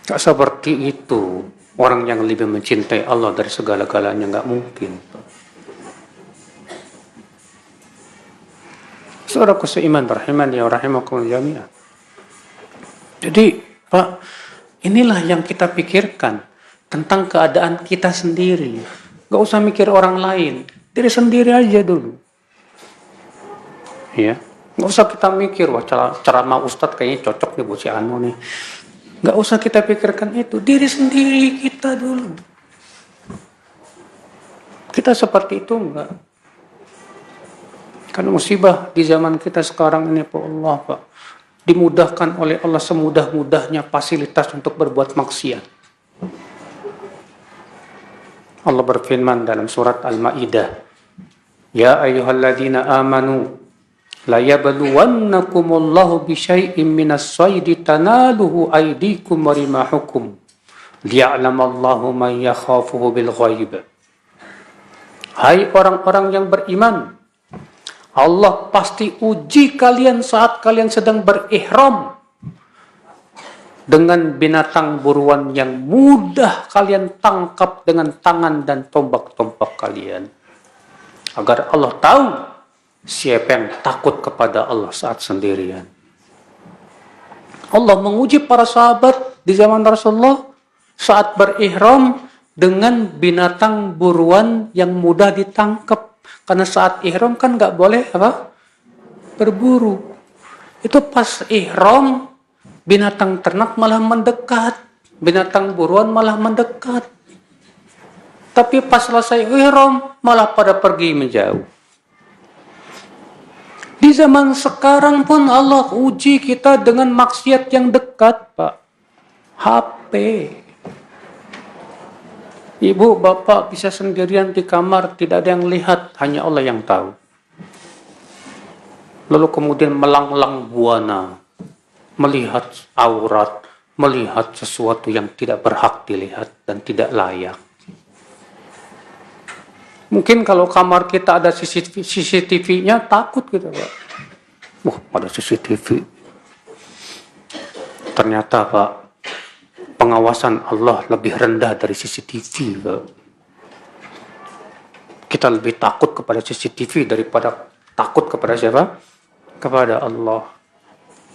Speaker 2: Tak seperti itu. Orang yang lebih mencintai Allah dari segala-galanya nggak mungkin. Saudaraku seiman rahimani wa rahimakumullah jami'an. Jadi, Pak, inilah yang kita pikirkan tentang keadaan kita sendiri. Gak usah mikir orang lain, diri sendiri aja dulu. Ya, gak usah kita mikir, wah ceramah Ustadz kayaknya cocok nih buat si Anu nih. Gak usah kita pikirkan itu, diri sendiri kita dulu. Kita seperti itu enggak? Karena musibah di zaman kita sekarang ini, Pak Allah, Pak, dimudahkan oleh Allah semudah-mudahnya fasilitas untuk berbuat maksiat. Allah berfirman dalam surat Al-Maidah, Ya ayyuhalladzina amanu la yabluwannakumullahu bisyai'im minas saydi tanaluhu aydikum wa rimahukum liya'lamallahu man yakhafuhu bil ghaib. Hai orang-orang yang beriman, Allah pasti uji kalian saat kalian sedang berihram dengan binatang buruan yang mudah kalian tangkap dengan tangan dan tombak-tombak kalian. Agar Allah tahu siapa yang takut kepada Allah saat sendirian. Allah menguji para sahabat di zaman Rasulullah saat berihram dengan binatang buruan yang mudah ditangkap. Karena saat ihram kan nggak boleh apa? Berburu. Itu pas ihram binatang ternak malah mendekat, binatang buruan malah mendekat. Tapi pas selesai ihram malah pada pergi menjauh. Di zaman sekarang pun Allah uji kita dengan maksiat yang dekat, Pak. HP. Ibu, bapak bisa sendirian di kamar, tidak ada yang lihat, hanya Allah yang tahu. Lalu kemudian melanglang buana, melihat aurat, melihat sesuatu yang tidak berhak dilihat dan tidak layak. Mungkin kalau kamar kita ada CCTV-nya, takut kita, Pak. Wah, ada CCTV. Ternyata, Pak, pengawasan Allah lebih rendah dari CCTV, Pak. Kita lebih takut kepada CCTV daripada takut kepada siapa? Kepada Allah.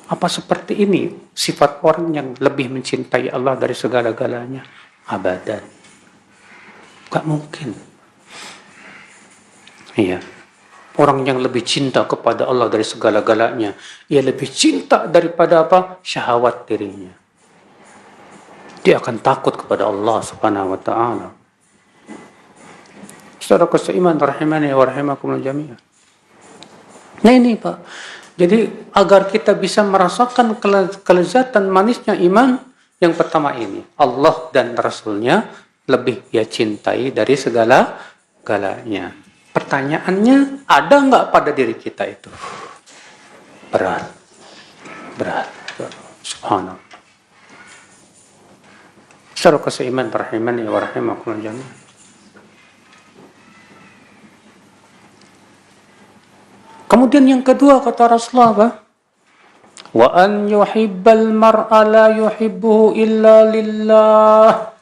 Speaker 2: Apa seperti ini sifat orang yang lebih mencintai Allah dari segala-galanya? Abadan. Gak mungkin. Iya. Orang yang lebih cinta kepada Allah dari segala-galanya, ia lebih cinta daripada apa? Syahwat dirinya. Dia akan takut kepada Allah Subhanahu wa taala. Saudara seiman rahimani wa rahimakumullah jami'an. Nah ini, Pak. Jadi agar kita bisa merasakan kelezatan manisnya iman, yang pertama ini, Allah dan Rasulnya lebih dia cintai dari segala-galanya. Pertanyaannya, ada nggak pada diri kita itu? Berat. Subhanallah. Saudara seiman rahimani wa rahimakumullah jami'an. Kemudian yang kedua kata Rasulullah apa? Wa an yuhibbal mar'a la yuhibbuhu illa lillah.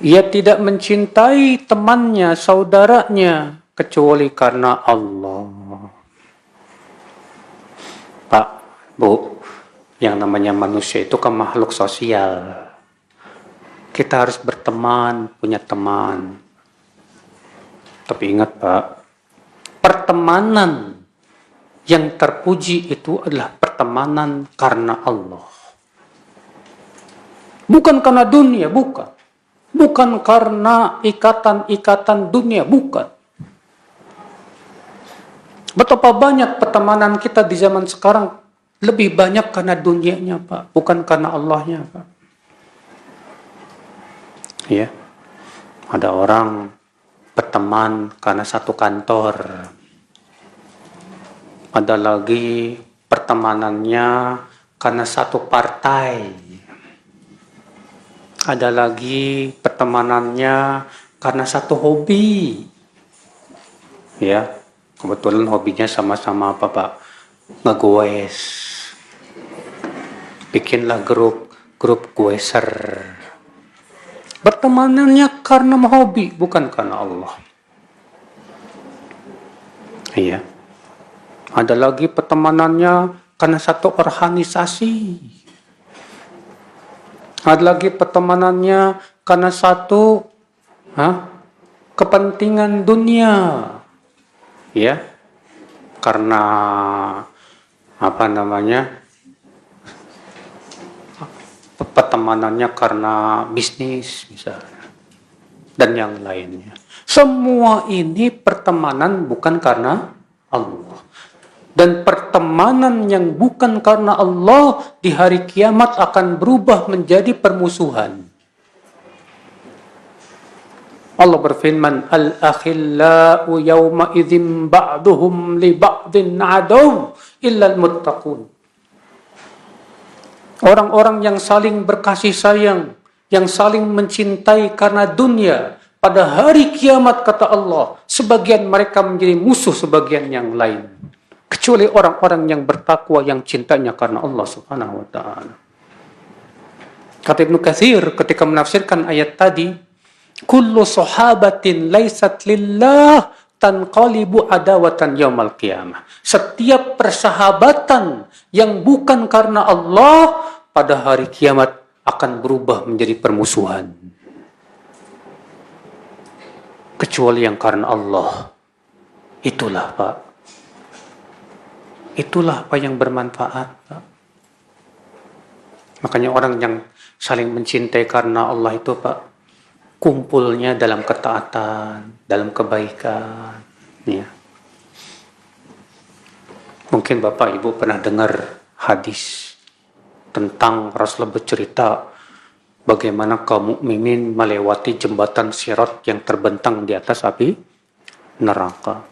Speaker 2: Ia tidak mencintai temannya, saudaranya kecuali karena Allah. Pak, Bu, yang namanya manusia itu kan makhluk sosial. Kita harus berteman, punya teman. Tapi ingat, Pak, pertemanan yang terpuji itu adalah pertemanan karena Allah. Bukan karena dunia, bukan. Bukan karena ikatan-ikatan dunia, bukan. Betapa banyak pertemanan kita di zaman sekarang lebih banyak karena dunianya, Pak, bukan karena Allahnya, Pak. Ya. Ada orang berteman karena satu kantor. Ada lagi pertemanannya karena satu partai. Ada lagi pertemanannya karena satu hobi. Ya, kebetulan hobinya sama-sama apa, Pak? Ngegoes. Bikinlah grup goeser. Pertemanannya karena hobi, bukan karena Allah. Iya. Ada lagi pertemanannya karena satu organisasi. Ada lagi pertemanannya karena satu kepentingan dunia. Ya. Karena pertemanannya karena bisnis misalnya. Dan yang lainnya. Semua ini pertemanan bukan karena Allah. Dan pertemanan yang bukan karena Allah di hari kiamat akan berubah menjadi permusuhan. Allah berfirman, Al-akhillau yawma idzin ba'duhum li ba'din adaw illa al-muttaqun. Orang-orang yang saling berkasih sayang, yang saling mencintai karena dunia, pada hari kiamat kata Allah, sebagian mereka menjadi musuh sebagian yang lain. Kecuali orang-orang yang bertakwa, yang cintanya karena Allah Subhanahu wa ta'ala. Kata Ibnu Katsir ketika menafsirkan ayat tadi, kullu sahabatin laysat lillah tanqalibu adawatan yaumal qiyamah. Setiap persahabatan yang bukan karena Allah pada hari kiamat akan berubah menjadi permusuhan. Kecuali yang karena Allah. Itulah, Pak. Itulah apa yang bermanfaat, Pak. Makanya orang yang saling mencintai karena Allah itu, Pak, kumpulnya dalam ketaatan, dalam kebaikan. Ya. Mungkin Bapak Ibu pernah dengar hadis tentang Rasulullah bercerita bagaimana kaum mukminin melewati jembatan Sirat yang terbentang di atas api neraka.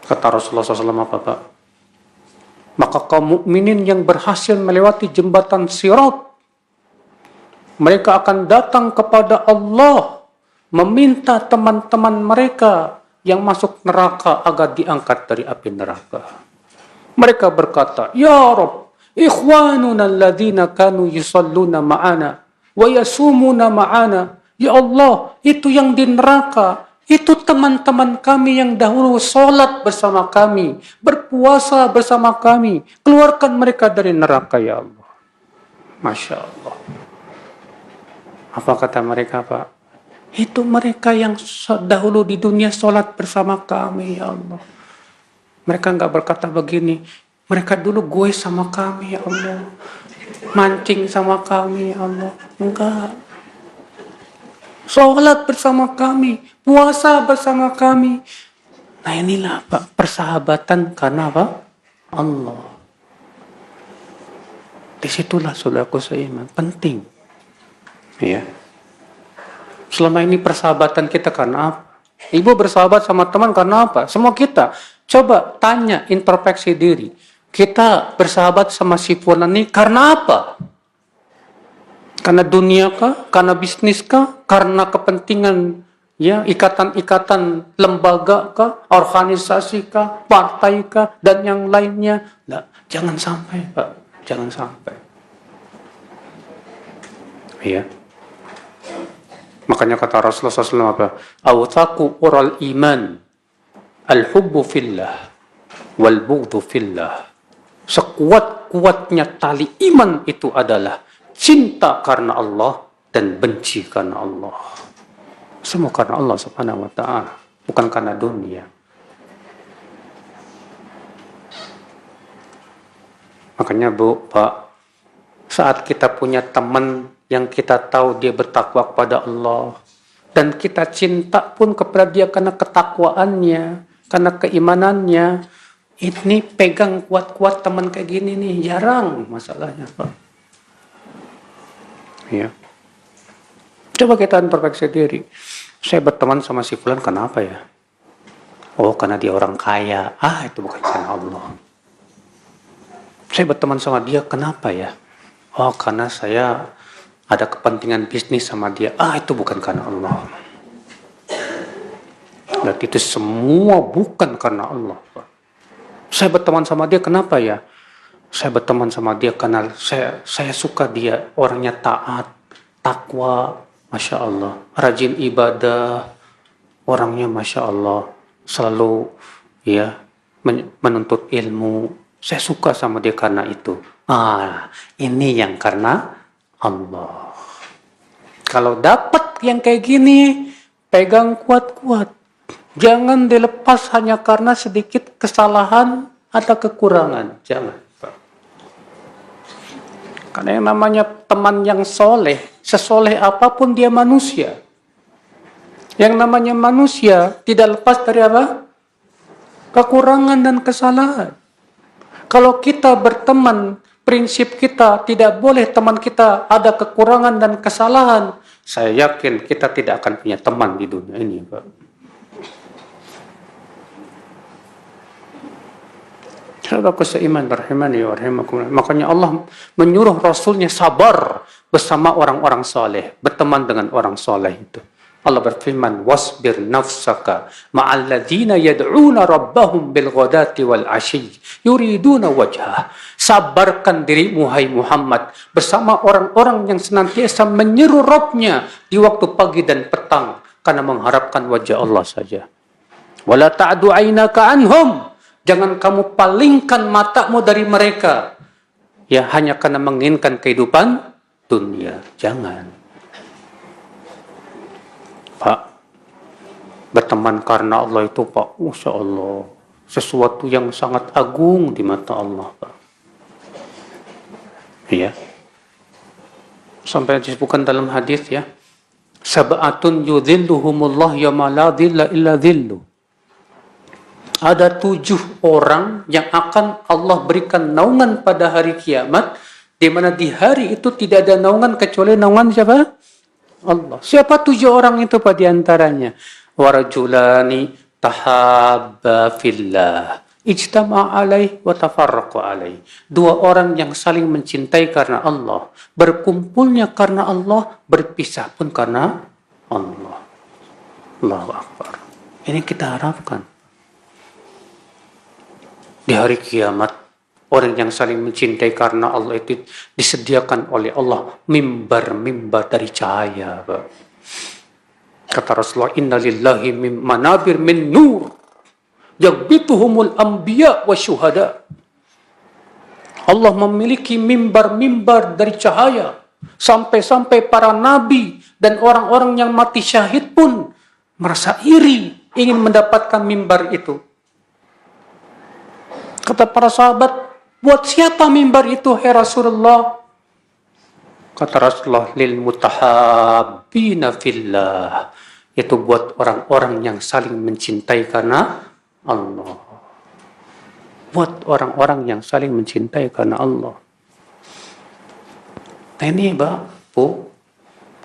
Speaker 2: Kata Rasulullah SAW apa, Pak? Maka kaum mukminin yang berhasil melewati jembatan Sirat, mereka akan datang kepada Allah meminta teman-teman mereka yang masuk neraka agar diangkat dari api neraka. Mereka berkata, Ya Rabb, ikhwanuna alladhina kanu yusalluna ma'ana wa yasumuna ma'ana. Ya Allah, itu yang di neraka, itu teman-teman kami yang dahulu sholat bersama kami, berpuasa bersama kami. Keluarkan mereka dari neraka, ya Allah. Masya Allah. Apa kata mereka, Pak? Itu mereka yang dahulu di dunia sholat bersama kami, ya Allah. Mereka enggak berkata begini, mereka dulu gue sama kami, ya Allah. Mancing sama kami, ya Allah. Enggak. Sholat bersama kami, puasa bersama kami. Nah inilah, Pak, persahabatan karena apa? Allah. Disitulah saudaraku seiman, penting. Ya. Selama ini persahabatan kita karena apa? Ibu bersahabat sama teman karena apa? Semua kita. Coba tanya, introspeksi diri. Kita bersahabat sama si fulan ini karena apa? Karena dunia kah? Karena bisnis kah? Karena kepentingan, ya, ikatan-ikatan lembaga kah? Organisasi kah? Partai kah? Dan yang lainnya? Nah, jangan sampai, Pak. Jangan sampai. Ya. Makanya kata Rasulullah SAW apa? Awthaku ural iman al-hubbu fillah wal-bughdu fillah. Sekuat-kuatnya tali iman itu adalah cinta karena Allah dan benci karena Allah. Semua karena Allah Subhanahu wa ta'ala, bukan karena dunia. Makanya Bu, Pak, saat kita punya teman yang kita tahu dia bertakwa kepada Allah, dan kita cinta pun kepada dia karena ketakwaannya, karena keimanannya, ini pegang kuat-kuat teman kayak gini nih, jarang masalahnya, Pak. Ya. Coba kita introspeksi diri. Saya berteman sama si fulan kenapa ya? Oh, karena dia orang kaya. Itu bukan karena Allah. Saya berteman sama dia kenapa ya? Oh, karena saya ada kepentingan bisnis sama dia. Itu bukan karena Allah. Berarti itu semua bukan karena Allah, Pak. Saya berteman sama dia kenapa ya? Saya berteman sama dia karena saya suka dia, orangnya taat, takwa, Masya Allah, rajin ibadah, orangnya Masya Allah, selalu ya menuntut ilmu. Saya suka sama dia karena itu. Ini yang karena Allah. Kalau dapat yang kayak gini, pegang kuat-kuat. Jangan dilepas hanya karena sedikit kesalahan atau kekurangan. Jangan. Karena yang namanya teman yang soleh, sesoleh apapun dia manusia. Yang namanya manusia tidak lepas dari apa? Kekurangan dan kesalahan. Kalau kita berteman, prinsip kita tidak boleh teman kita ada kekurangan dan kesalahan. Saya yakin kita tidak akan punya teman di dunia ini, Pak. Saudaraku seiman rahimani wa rahimakumullah. Makanya Allah menyuruh Rasulnya sabar bersama orang-orang soleh, berteman dengan orang soleh itu. Allah berfirman, wasbir nafsaka ma'alladzina yad'una rabbahum bil ghadati wal asyi yuriduna wajhah. Sabarkan dirimu hai Muhammad bersama orang-orang yang senantiasa menyeru Rabbnya di waktu pagi dan petang karena mengharapkan wajah Allah saja. Wala ta'du 'ainaka anhum. Jangan kamu palingkan matamu dari mereka. Ya, hanya karena menginginkan kehidupan dunia. Jangan. Pak, berteman karena Allah itu, Pak, Masya Allah, sesuatu yang sangat agung di mata Allah, Pak. Ya. Sampai disebutkan dalam hadis ya. Sab'atun yudhilluhumullah yawma la dhilla illa dhillu. Ada 7 orang yang akan Allah berikan naungan pada hari kiamat, di mana di hari itu tidak ada naungan kecuali naungan siapa? Allah. Siapa 7 orang itu Pak di antaranya? Warajulani tahabba fillah, ijtama alaih wa tafarraqu alaih. 2 orang yang saling mencintai karena Allah, berkumpulnya karena Allah, berpisah pun karena Allah. Allahu Akbar. Ini kita harapkan. Di hari kiamat, orang yang saling mencintai karena Allah itu disediakan oleh Allah mimbar-mimbar dari cahaya. Kata Rasulullah, inna lillahi manabir min nur yagbituhumul anbiya wa syuhada. Allah memiliki mimbar-mimbar dari cahaya. Sampai-sampai para nabi dan orang-orang yang mati syahid pun merasa iri ingin mendapatkan mimbar itu. Kata para sahabat, buat siapa mimbar itu, hai Rasulullah? Kata Rasulullah, lil mutahabbina fillah. Itu buat orang-orang yang saling mencintai karena Allah. Buat orang-orang yang saling mencintai karena Allah. Nah ini, Bu,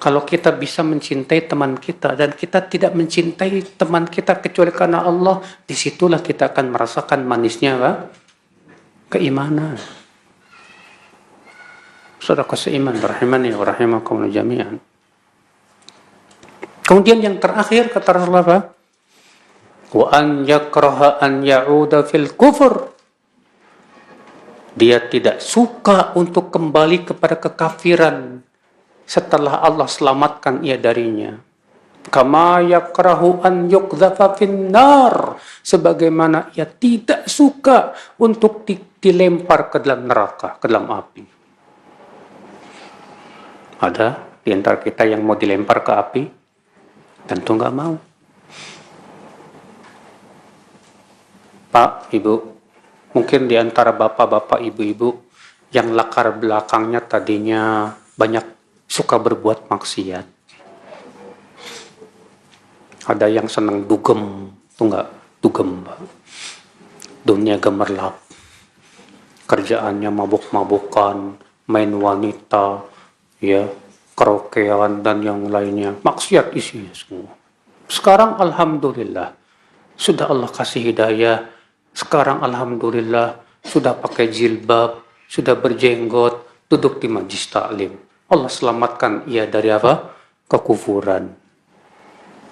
Speaker 2: kalau kita bisa mencintai teman kita dan kita tidak mencintai teman kita kecuali karena Allah, disitulah kita akan merasakan manisnya keimanan. Saudara seiman rahimani wa rahimakumullah jami'an. Kemudian yang terakhir kata Rasulullah, wa an yakraha an ya'uda fil kufur. Dia tidak suka untuk kembali kepada kekafiran setelah Allah selamatkan ia darinya. Kama yakrahu an yuqdhafa finnar. Sebagaimana ia tidak suka untuk dilempar ke dalam neraka, ke dalam api. Ada di antara kita yang mau dilempar ke api? Tentu nggak mau. Pak, Ibu, mungkin di antara bapak-bapak, ibu-ibu Yang latar belakangnya tadinya banyak suka berbuat maksiat. Ada yang senang dugem, tuh enggak dugem, Pak. Dunia gemerlap. Kerjaannya mabuk-mabukan, main wanita, ya, karaokean dan yang lainnya. Maksiat isinya semua. Sekarang alhamdulillah sudah Allah kasih hidayah. Sekarang alhamdulillah sudah pakai jilbab, sudah berjenggot, duduk di majlis taklim. Allah selamatkan ia dari apa? Kekufuran.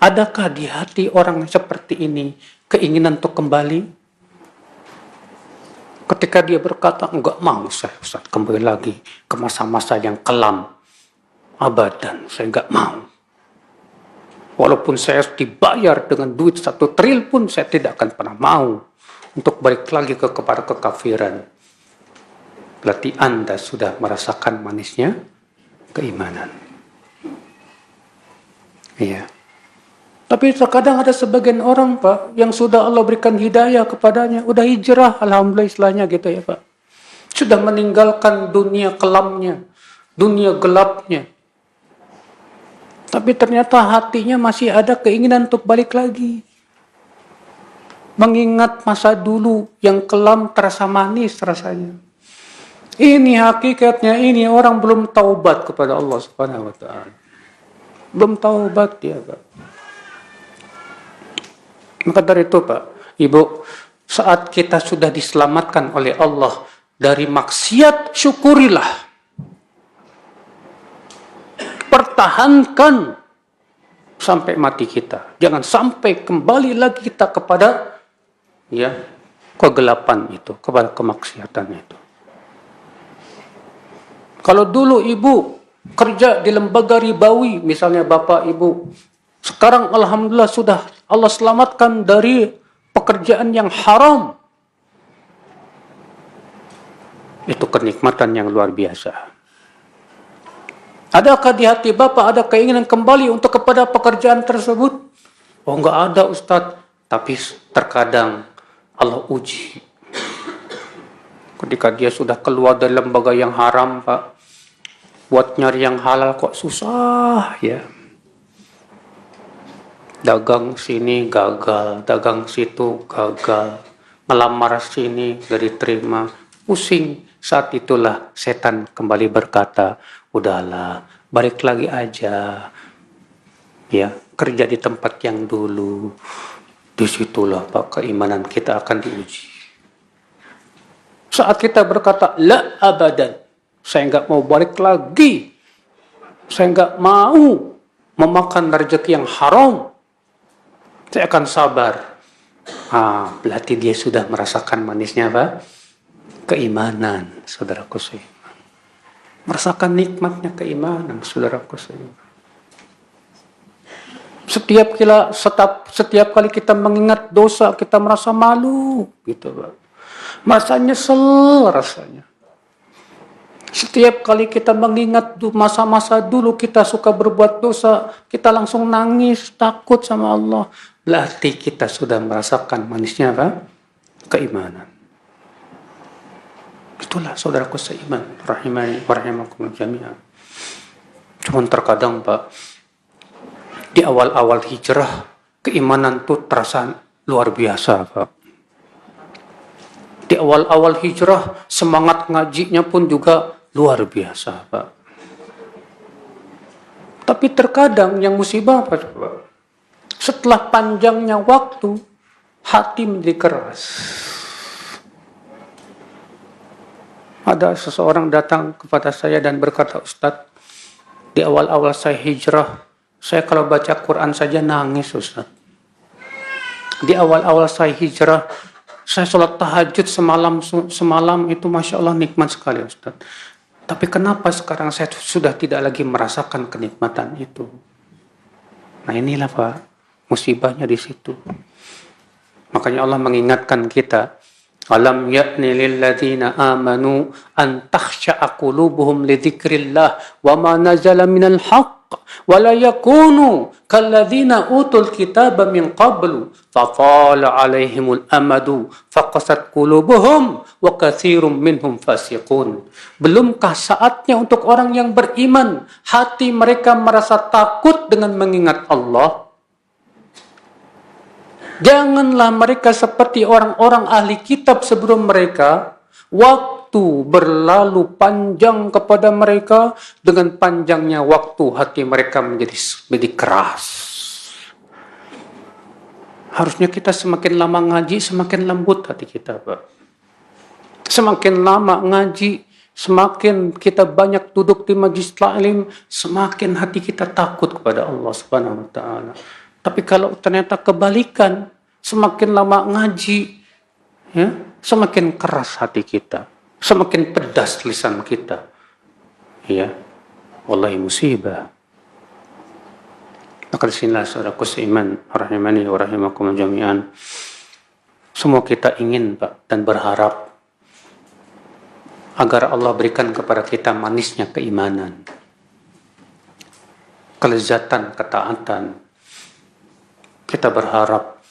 Speaker 2: Adakah di hati orang seperti ini keinginan untuk kembali? Ketika dia berkata, enggak mau saya Ustaz kembali lagi ke masa-masa yang kelam. Abadan, saya enggak mau. Walaupun saya dibayar dengan duit 1 triliun pun saya tidak akan pernah mau untuk balik lagi kepada kekafiran. Berarti Anda sudah merasakan manisnya keimanan. Iya. Tapi terkadang ada sebagian orang, Pak, yang sudah Allah berikan hidayah kepadanya, udah hijrah, alhamdulillah istilahnya gitu ya, Pak. Sudah meninggalkan dunia kelamnya, dunia gelapnya. Tapi ternyata hatinya masih ada keinginan untuk balik lagi. Mengingat masa dulu yang kelam terasa manis rasanya. Ini hakikatnya, ini orang belum taubat kepada Allah Subhanahu wa taala. Belum taubat dia, Pak. Maka dari itu, Pak, Ibu, saat kita sudah diselamatkan oleh Allah dari maksiat, syukurilah. Pertahankan sampai mati kita. Jangan sampai kembali lagi kita kepada ya kegelapan itu, kepada kemaksiatan itu. Kalau dulu Ibu kerja di lembaga ribawi, misalnya Bapak Ibu, sekarang alhamdulillah sudah Allah selamatkan dari pekerjaan yang haram. Itu kenikmatan yang luar biasa. Adakah di hati Bapak ada keinginan kembali untuk kepada pekerjaan tersebut? Oh, enggak ada, Ustadz. Tapi terkadang Allah uji. Ketika dia sudah keluar dari lembaga yang haram, Pak, buat nyari yang halal kok susah, ya. Dagang sini gagal, dagang situ gagal, ngelamar sini gak diterima, pusing. Saat itulah setan kembali berkata, udahlah, balik lagi aja, ya, kerja di tempat yang dulu. Disitulah, Pak, keimanan kita akan diuji. Saat kita berkata, la abadan, saya nggak mau balik lagi, saya nggak mau memakan rezeki yang haram, saya akan sabar. Berarti dia sudah merasakan manisnya, Pak, keimanan, saudaraku seiman. Merasakan nikmatnya keimanan, saudaraku seiman. Setiap kali kita mengingat dosa, kita merasa malu, gitu, Pak. Merasa nyesel rasanya. Setiap kali kita mengingat masa-masa dulu kita suka berbuat dosa, kita langsung nangis, takut sama Allah. Berarti kita sudah merasakan manisnya apa? Keimanan. Itulah saudaraku seiman, rahimani wa rahimakumullah jami'an. Cuman terkadang, Pak, di awal-awal hijrah, keimanan itu terasa luar biasa, Pak. Di awal-awal hijrah, semangat ngajinya pun juga luar biasa, Pak. Tapi terkadang yang musibah apa, Pak? Setelah panjangnya waktu, hati menjadi keras. Ada seseorang datang kepada saya dan berkata, Ustadz, di awal-awal saya hijrah, saya kalau baca Quran saja nangis, Ustadz. Di awal-awal saya hijrah, saya sholat tahajud semalam itu Masya Allah nikmat sekali, Ustadz. Tapi kenapa sekarang saya sudah tidak lagi merasakan kenikmatan itu? Nah inilah, Pak, musibahnya di situ. Makanya Allah mengingatkan kita, alam ya'ni lilladzina amanu an takhsha'a qulubuhum li dzikrillah wa ma nazala minal haqq ولا يكونوا كالذين أوتوا الكتاب من قبل فطال عليهم الأمد فقست قلوبهم وكثير منهم فاسقون. Belumkah saatnya untuk orang yang beriman hati mereka merasa takut dengan mengingat Allah? Janganlah mereka seperti orang-orang ahli kitab sebelum mereka. Waktu berlalu panjang kepada mereka, dengan panjangnya waktu hati mereka menjadi keras. Harusnya kita semakin lama ngaji, semakin lembut hati kita, Pak. Semakin lama ngaji, semakin kita banyak duduk di majlis taklim, semakin hati kita takut kepada Allah Subhanahu wa taala. Tapi kalau ternyata kebalikan, semakin lama ngaji, ya, semakin keras hati kita, semakin pedas lisan kita. Ya, wallahi musibah. Maka disinilah saudaraku seiman, rahimani wa rahimakum jami'an. Semua kita ingin, Pak, dan berharap agar Allah berikan kepada kita manisnya keimanan, kelezatan ketaatan. Kita berharap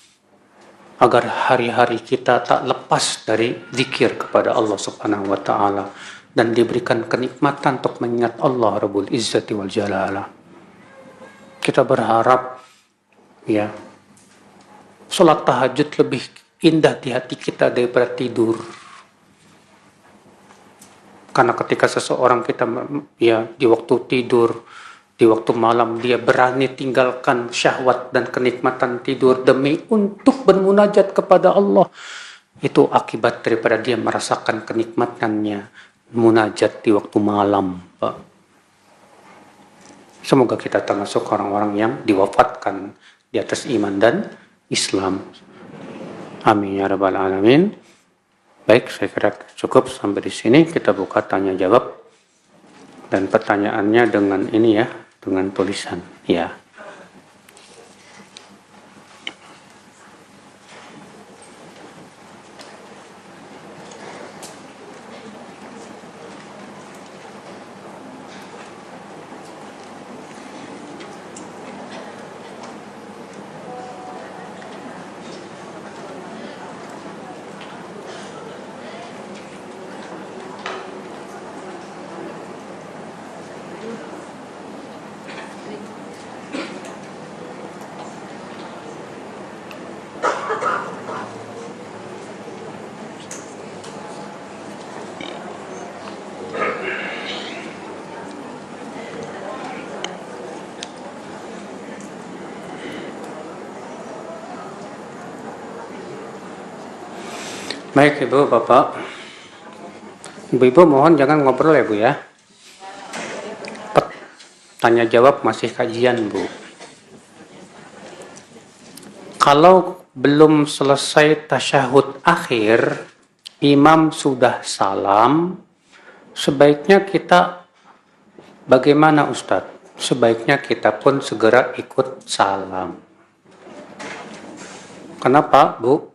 Speaker 2: agar hari-hari kita tak lepas dari zikir kepada Allah Subhanahu wa taala dan diberikan kenikmatan untuk mengingat Allah Rabbul Izzati wal Jalala. Kita berharap, ya, salat tahajud lebih indah di hati kita daripada tidur. Karena ketika seseorang kita, ya, di waktu tidur, di waktu malam, dia berani tinggalkan syahwat dan kenikmatan tidur demi untuk bermunajat kepada Allah. Itu akibat daripada dia merasakan kenikmatannya munajat di waktu malam, Pak. Semoga kita termasuk orang-orang yang diwafatkan di atas iman dan Islam. Amin ya rabbal alamin. Baik, saya kira cukup sampai di sini. Kita buka tanya jawab dan pertanyaannya dengan ini, ya, dengan tulisan, ya. Baik Ibu, Bapak. Ibu-ibu mohon jangan ngobrol ya Bu, ya. Tanya jawab masih kajian Bu. Kalau belum selesai tasyahud akhir, imam sudah salam, sebaiknya kita bagaimana Ustadz? Sebaiknya kita pun segera ikut salam. Kenapa Bu?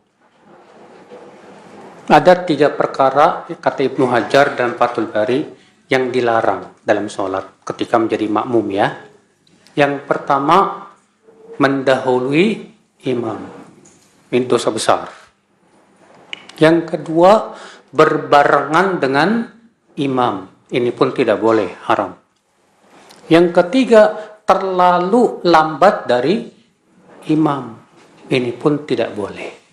Speaker 2: Ada 3 perkara, kata Ibnu Hajar dan Fathul Bari, yang dilarang dalam sholat ketika menjadi makmum, ya. Yang pertama, mendahului imam. Ini dosa besar. Yang kedua, berbarengan dengan imam. Ini pun tidak boleh, haram. Yang ketiga, terlalu lambat dari imam. Ini pun tidak boleh.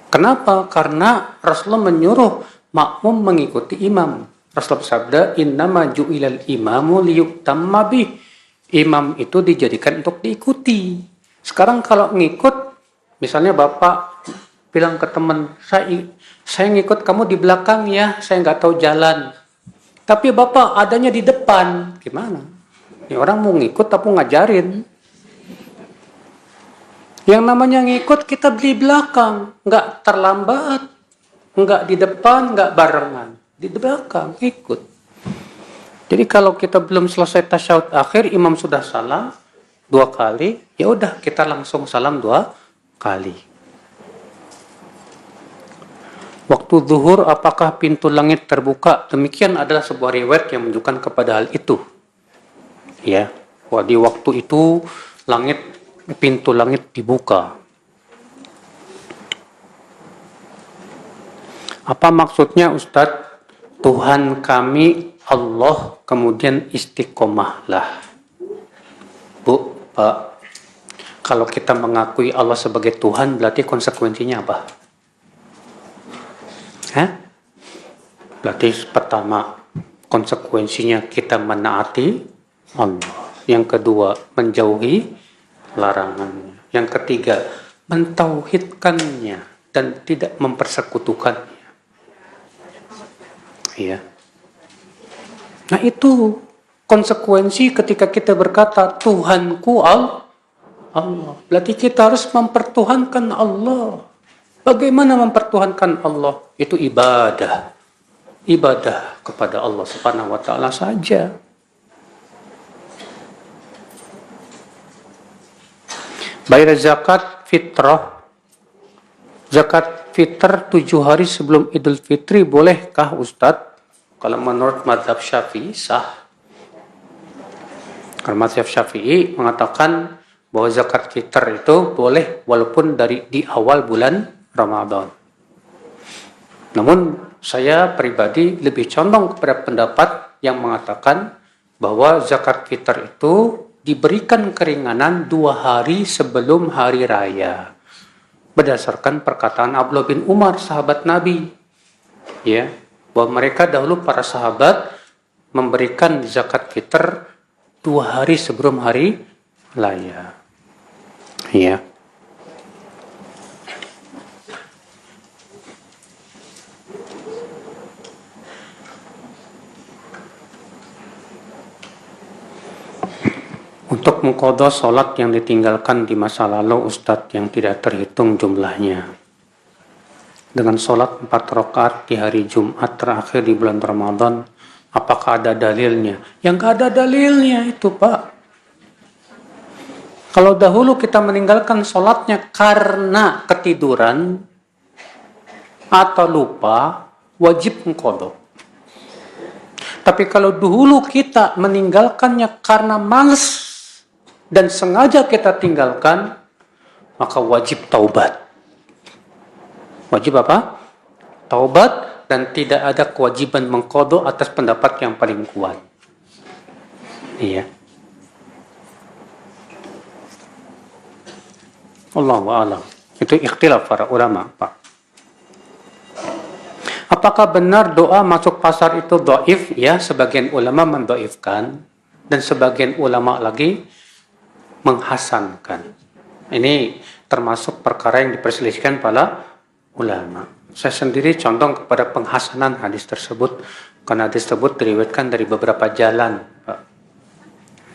Speaker 2: Kenapa? Karena Rasulullah menyuruh makmum mengikuti imam. Rasulullah bersabda, "Innama ju'ilal imamu liyutamma bih." Imam itu dijadikan untuk diikuti. Sekarang kalau ngikut, misalnya Bapak bilang ke teman, saya ngikut kamu di belakang ya, saya nggak tahu jalan. Tapi Bapak adanya di depan, gimana? Ini orang mau ngikut tapi ngajarin. Yang namanya ngikut kita di belakang, nggak terlambat, nggak di depan, nggak barengan, di belakang ikut. Jadi kalau kita belum selesai tasyahud akhir, imam sudah salam 2 kali, ya udah kita langsung salam 2 kali. Waktu zuhur apakah pintu langit terbuka? Demikian adalah sebuah riwayat yang menunjukkan kepada hal itu. Ya. Wah, di waktu itu pintu langit dibuka. Apa maksudnya Ustadz? Tuhan kami Allah, kemudian istiqomahlah. Bu, Pak, kalau kita mengakui Allah sebagai Tuhan, berarti konsekuensinya apa? Hah? Berarti pertama, konsekuensinya kita menaati Allah. Yang kedua, menjauhi larangannya. Yang ketiga, mentauhidkannya dan tidak mempersekutukannya. Ya. Nah, itu konsekuensi ketika kita berkata Tuhanku Allah. Berarti kita harus mempertuhankan Allah. Bagaimana mempertuhankan Allah? Itu ibadah. Ibadah kepada Allah Subhanahu wa taala saja. Bayar zakat fitrah. Zakat fitr 7 hari sebelum Idul Fitri bolehkah Ustadz? Kalau menurut mazhab Syafi'i sah. Karena mazhab Syafi'i mengatakan bahwa zakat fitr itu boleh walaupun di awal bulan Ramadan. Namun saya pribadi lebih condong kepada pendapat yang mengatakan bahwa zakat fitr itu diberikan keringanan 2 hari sebelum hari raya. Berdasarkan perkataan Abdullah bin Umar, sahabat Nabi. Ya, bahwa mereka dahulu para sahabat memberikan zakat fitr 2 hari sebelum hari raya. Ya. Untuk mengqadha sholat yang ditinggalkan di masa lalu Ustadz yang tidak terhitung jumlahnya. Dengan sholat 4 rakaat di hari Jumat terakhir di bulan Ramadan, apakah ada dalilnya? Yang nggak ada dalilnya itu, Pak. Kalau dahulu kita meninggalkan sholatnya karena ketiduran atau lupa, wajib mengqadha. Tapi kalau dahulu kita meninggalkannya karena malas dan sengaja kita tinggalkan, maka wajib taubat. Wajib apa? Taubat, dan tidak ada kewajiban mengqadha atas pendapat yang paling kuat. Iya. Allahu a'lam. Itu ikhtilaf para ulama, Pak. Apakah benar doa masuk pasar itu dhaif? Ya, sebagian ulama mendhaifkan dan sebagian ulama lagi menghasankan. Ini termasuk perkara yang diperselisihkan para ulama. Saya sendiri condong kepada penghasanan hadis tersebut karena hadis tersebut diriwayatkan dari beberapa jalan.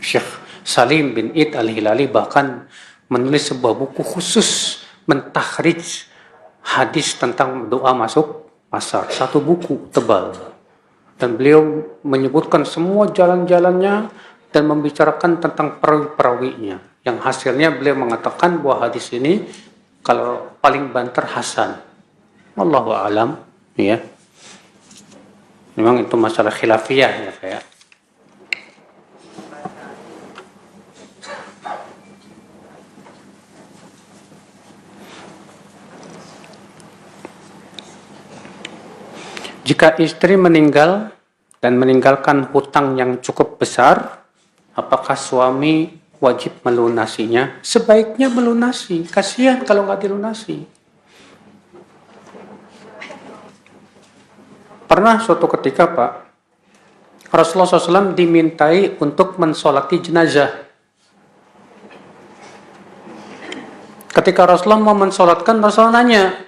Speaker 2: Syekh Salim bin Id al-Hilali bahkan menulis sebuah buku khusus mentakhrij hadis tentang doa masuk pasar. Satu buku tebal. Dan beliau menyebutkan semua jalan-jalannya dan membicarakan tentang perawi-perawinya. Yang hasilnya beliau mengatakan bahwa hadis ini kalau paling banter hasan. Wallahu a'lam, ya. Memang itu masalah khilafiyah ya, kayak. Jika istri meninggal dan meninggalkan hutang yang cukup besar, apakah suami wajib melunasinya? Sebaiknya melunasi. Kasihan kalau nggak dilunasi. Pernah suatu ketika, Pak, Rasulullah SAW dimintai untuk mensolati jenazah. Ketika Rasulullah mau mensolatkan, Rasulullah nanya,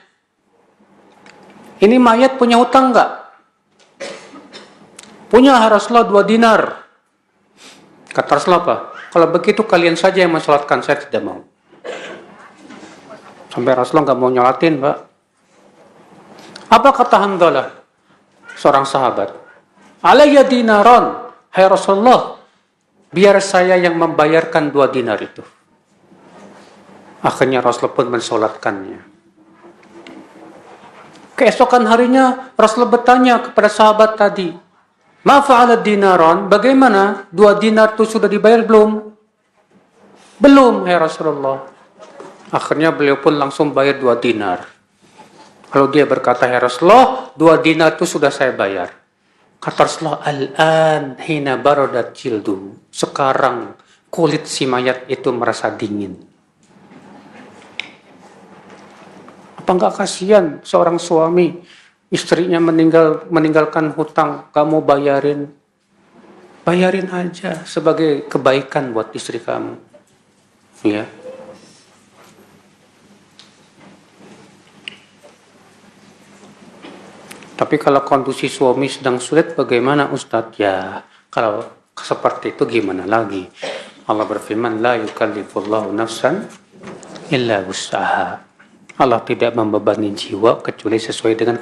Speaker 2: ini mayat punya hutang nggak? Punya, Rasulullah 2 dinar. Kata Rasulullah apa? Kalau begitu kalian saja yang mensolatkan, saya tidak mau. Sampai Rasulullah nggak mau nyolatin, Pak. Apa kata Hamdalah? Seorang sahabat. Alayya dinaron. Hai Rasulullah, biar saya yang membayarkan 2 dinar itu. Akhirnya Rasulullah pun mensolatkannya. Keesokan harinya Rasulullah bertanya kepada sahabat tadi, ma fa'ala dinaron, bagaimana 2 dinar itu sudah dibayar belum? Belum, ya Rasulullah. Akhirnya beliau pun langsung bayar 2 dinar. Kalau dia berkata, ya Rasulullah, 2 dinar itu sudah saya bayar. Kata Rasulullah, al-an hina baradat jildu. Sekarang kulit si mayat itu merasa dingin. Apa enggak kasihan seorang suami, istrinya meninggalkan hutang, kamu bayarin? Bayarin aja sebagai kebaikan buat istri kamu. Ya. Tapi kalau kondisi suami sedang sulit bagaimana Ustadz? Ya, kalau seperti itu gimana lagi? Allah berfirman, la yukallifullahu nafsan illa wus'aha. Allah tidak membebani jiwa kecuali sesuai dengan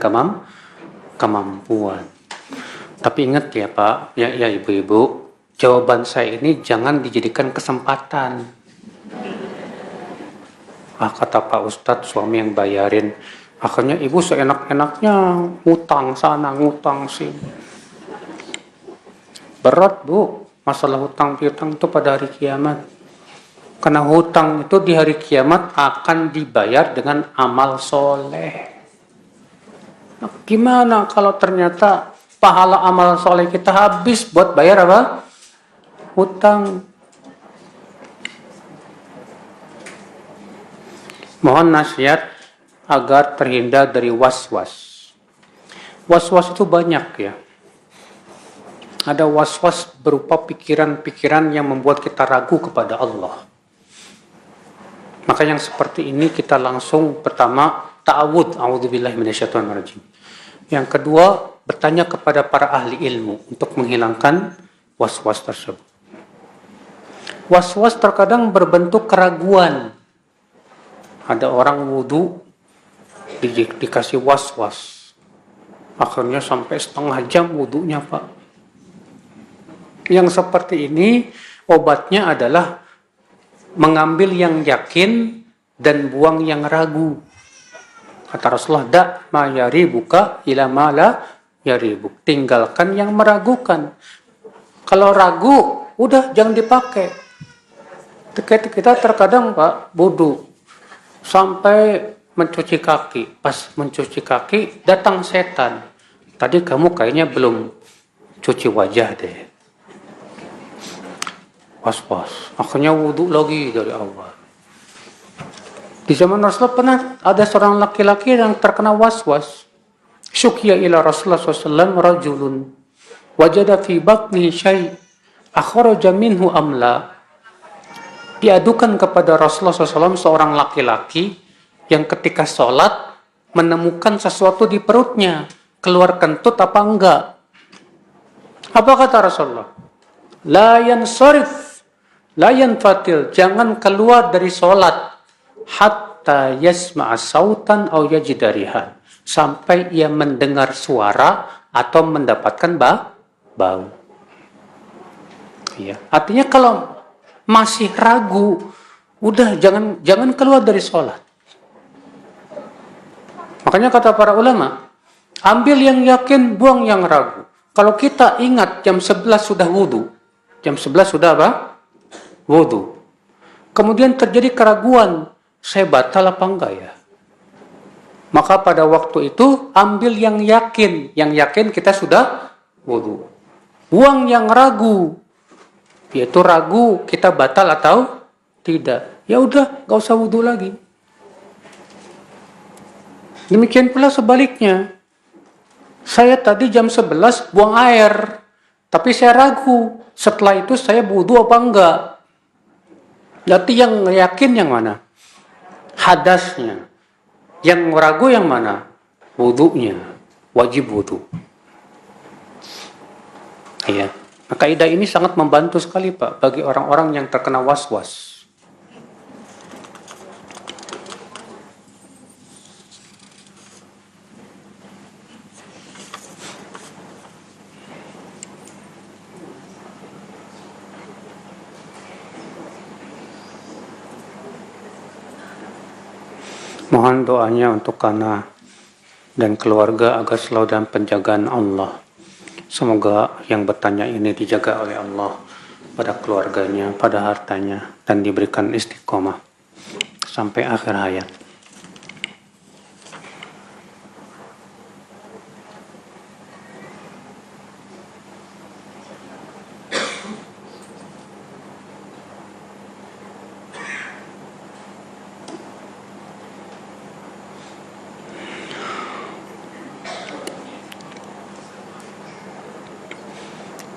Speaker 2: kemampuan. Tapi ingat ya Pak, ya Ibu-ibu, jawaban saya ini jangan dijadikan kesempatan. Kata Pak Ustadz, suami yang bayarin. Akhirnya ibu seenak-enaknya ngutang sana, ngutang sini. Berat Bu, masalah hutang piutang itu pada hari kiamat. Karena hutang itu di hari kiamat akan dibayar dengan amal soleh. Nah, gimana kalau ternyata pahala amal soleh kita habis buat bayar apa? Hutang. Mohon nasihat agar terhindar dari was-was. Was-was itu banyak ya. Ada was-was berupa pikiran-pikiran yang membuat kita ragu kepada Allah. Maka yang seperti ini kita langsung pertama ta'awud, a'udzubillahi minasyaitonirrajim. Yang kedua, bertanya kepada para ahli ilmu untuk menghilangkan was-was tersebut. Was-was terkadang berbentuk keraguan. Ada orang wudu dikasih was-was. Akhirnya sampai setengah jam wudunya Pak. Yang seperti ini obatnya adalah mengambil yang yakin dan buang yang ragu. Kata Rasulullah, da ma yaribuka ila ma la yaribuk. Tinggalkan yang meragukan. Kalau ragu, udah jangan dipakai. Kita terkadang Pak wudu sampai mencuci kaki. Pas mencuci kaki, datang setan. Tadi kamu kayaknya belum cuci wajah deh. Was-was. Akhirnya wudhu lagi dari awal. Di zaman Rasulullah pernah ada seorang laki-laki yang terkena was-was. Syukiya ila Rasulullah SAW rajulun. Wajada fi batni syai' akharaja minhu amla. Diadukan kepada Rasulullah SAW seorang laki-laki yang ketika sholat menemukan sesuatu di perutnya, keluar kentut apa enggak? Apa kata Rasulullah? La yansarif, la yanfatil, jangan keluar dari sholat hatta yasma'a sautan aw yajida rihan, sampai ia mendengar suara atau mendapatkan bau. Ya, artinya kalau masih ragu, udah jangan keluar dari sholat. Makanya kata para ulama, ambil yang yakin, buang yang ragu. Kalau kita ingat jam 11 sudah wudu, jam 11 sudah apa? Wudu. Kemudian terjadi keraguan, saya batal apa enggak ya? Maka pada waktu itu ambil yang yakin kita sudah wudu. Buang yang ragu, yaitu ragu kita batal atau tidak. Ya udah, enggak usah wudu lagi. Demikian pula sebaliknya. Saya tadi jam 11 buang air, tapi saya ragu. Setelah itu saya wudu apa enggak? Berarti yang yakin yang mana? Hadasnya. Yang ragu yang mana? Wudunya. Wajib wudu. Iya. Nah, kaidah ini sangat membantu sekali Pak bagi orang-orang yang terkena was-was. Mohon doanya untuk Kana dan keluarga agar selalu dalam penjagaan Allah. Semoga yang bertanya ini dijaga oleh Allah pada keluarganya, pada hartanya, dan diberikan istiqomah sampai akhir hayat.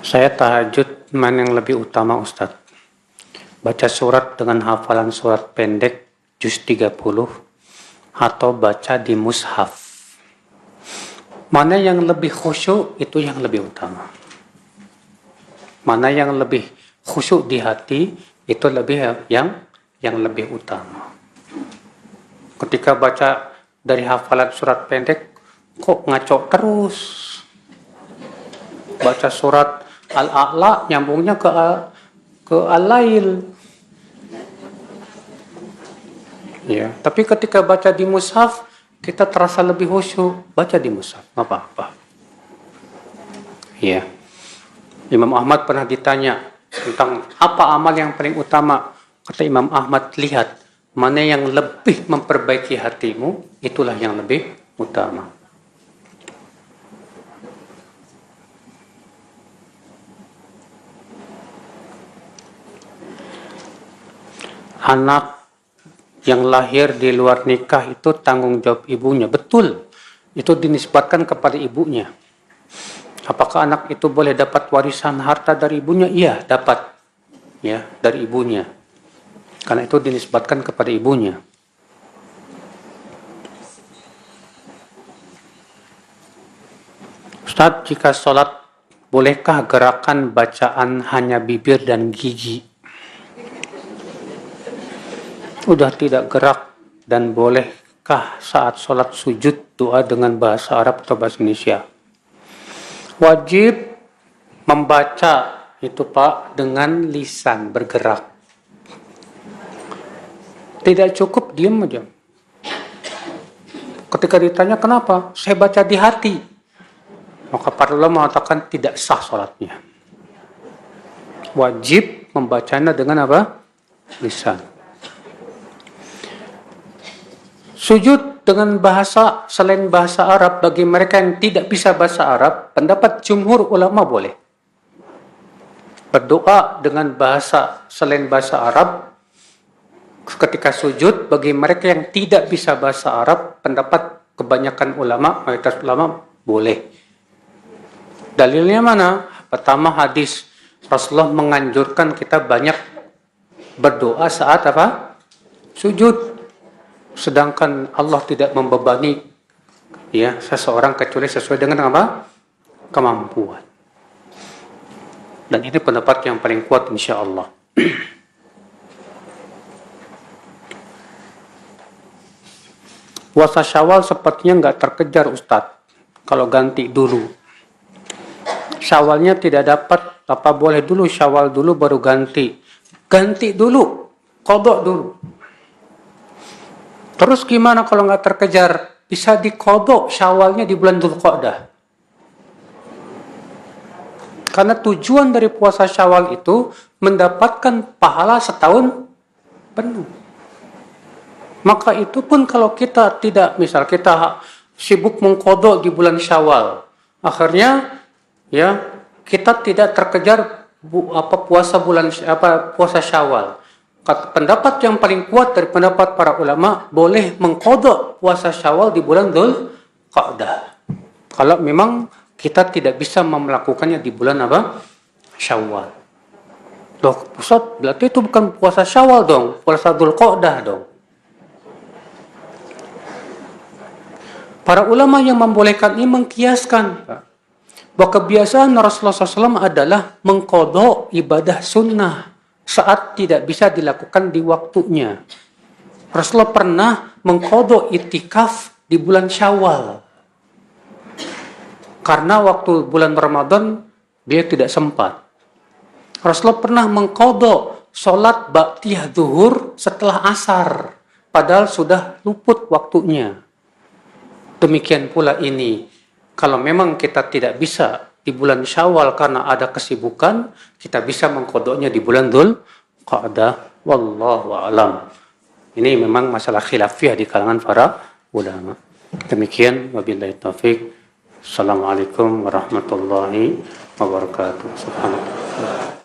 Speaker 2: Saya tahajud mana yang lebih utama Ustadz? Baca surat dengan hafalan surat pendek juz 30 atau baca di mushaf? Mana yang lebih khusyuk itu yang lebih utama. Mana yang lebih khusyuk di hati itu lebih yang lebih utama. Ketika baca dari hafalan surat pendek kok ngaco terus? Baca surat Al-A'la nyambungnya ke Al-Lail. Ya, tapi ketika baca di mushaf kita terasa lebih khusyuk. Baca di mushaf, nggak apa-apa. Ya. Imam Ahmad pernah ditanya tentang apa amal yang paling utama. Kata Imam Ahmad, lihat mana yang lebih memperbaiki hatimu, itulah yang lebih utama. Anak yang lahir di luar nikah itu tanggung jawab ibunya. Betul, itu dinisbatkan kepada ibunya. Apakah anak itu boleh dapat warisan harta dari ibunya? Iya, dapat. Ya, dari ibunya. Karena itu dinisbatkan kepada ibunya. Ustaz, jika sholat, bolehkah gerakan bacaan hanya bibir dan gigi? Sudah tidak gerak, dan bolehkah saat sholat sujud doa dengan bahasa Arab atau bahasa Indonesia? Wajib membaca itu Pak dengan lisan bergerak. Tidak cukup diam aja. Ketika ditanya kenapa, saya baca di hati. Maka para ulama mengatakan tidak sah sholatnya. Wajib membacanya dengan apa? Lisan. Sujud dengan bahasa selain bahasa Arab bagi mereka yang tidak bisa bahasa Arab, pendapat jumhur ulama boleh. Berdoa dengan bahasa selain bahasa Arab ketika sujud bagi mereka yang tidak bisa bahasa Arab, pendapat kebanyakan ulama, mayoritas ulama boleh. Dalilnya mana? Pertama hadis Rasulullah menganjurkan kita banyak berdoa saat apa? Sujud. Sedangkan Allah tidak membebani ya seseorang kecuali sesuai dengan apa? Kemampuan. Dan ini pendapat yang paling kuat insya Allah. Puasa Syawal sepertinya nggak terkejar Ustadz kalau ganti dulu. Syawalnya tidak dapat, apa boleh dulu Syawal dulu baru ganti? Ganti dulu, qadha dulu. Terus gimana kalau nggak terkejar? Bisa diqadha Syawalnya di bulan Dzulqa'dah. Karena tujuan dari puasa Syawal itu mendapatkan pahala setahun penuh. Maka itu pun kalau kita tidak, misal kita sibuk mengqadha di bulan Syawal, akhirnya ya kita tidak terkejar puasa Syawal. Pendapat yang paling kuat dari pendapat para ulama boleh mengqadha puasa Syawal di bulan Dzulqa'dah. Kalau memang kita tidak bisa melakukannya di bulan apa? Syawal. Loh, Ustaz, berarti itu bukan puasa Syawal dong, puasa Dzulqa'dah dong. Para ulama yang membolehkan ini mengkiaskan bahwa kebiasaan Rasulullah SAW adalah mengqadha ibadah sunnah saat tidak bisa dilakukan di waktunya. Rasulullah pernah mengqadha itikaf di bulan Syawal. Karena waktu bulan Ramadan dia tidak sempat. Rasulullah pernah mengqadha sholat ba'diyah zuhur setelah asar. Padahal sudah luput waktunya. Demikian pula ini. Kalau memang kita tidak bisa di bulan Syawal karena ada kesibukan, kita bisa mengkodoknya di bulan Dzul Qa'dah. Wallahu a'lam. Ini memang masalah khilafiyah di kalangan para ulama. Demikian, wabillahi taufik. Assalamualaikum warahmatullahi wabarakatuh. Subhanallah.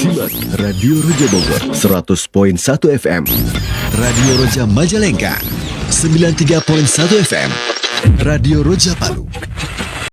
Speaker 1: Simak Radio Roja Bogor 100.1 FM,
Speaker 3: Radio Roja Majalengka 93.1 FM, Radio Roja Palu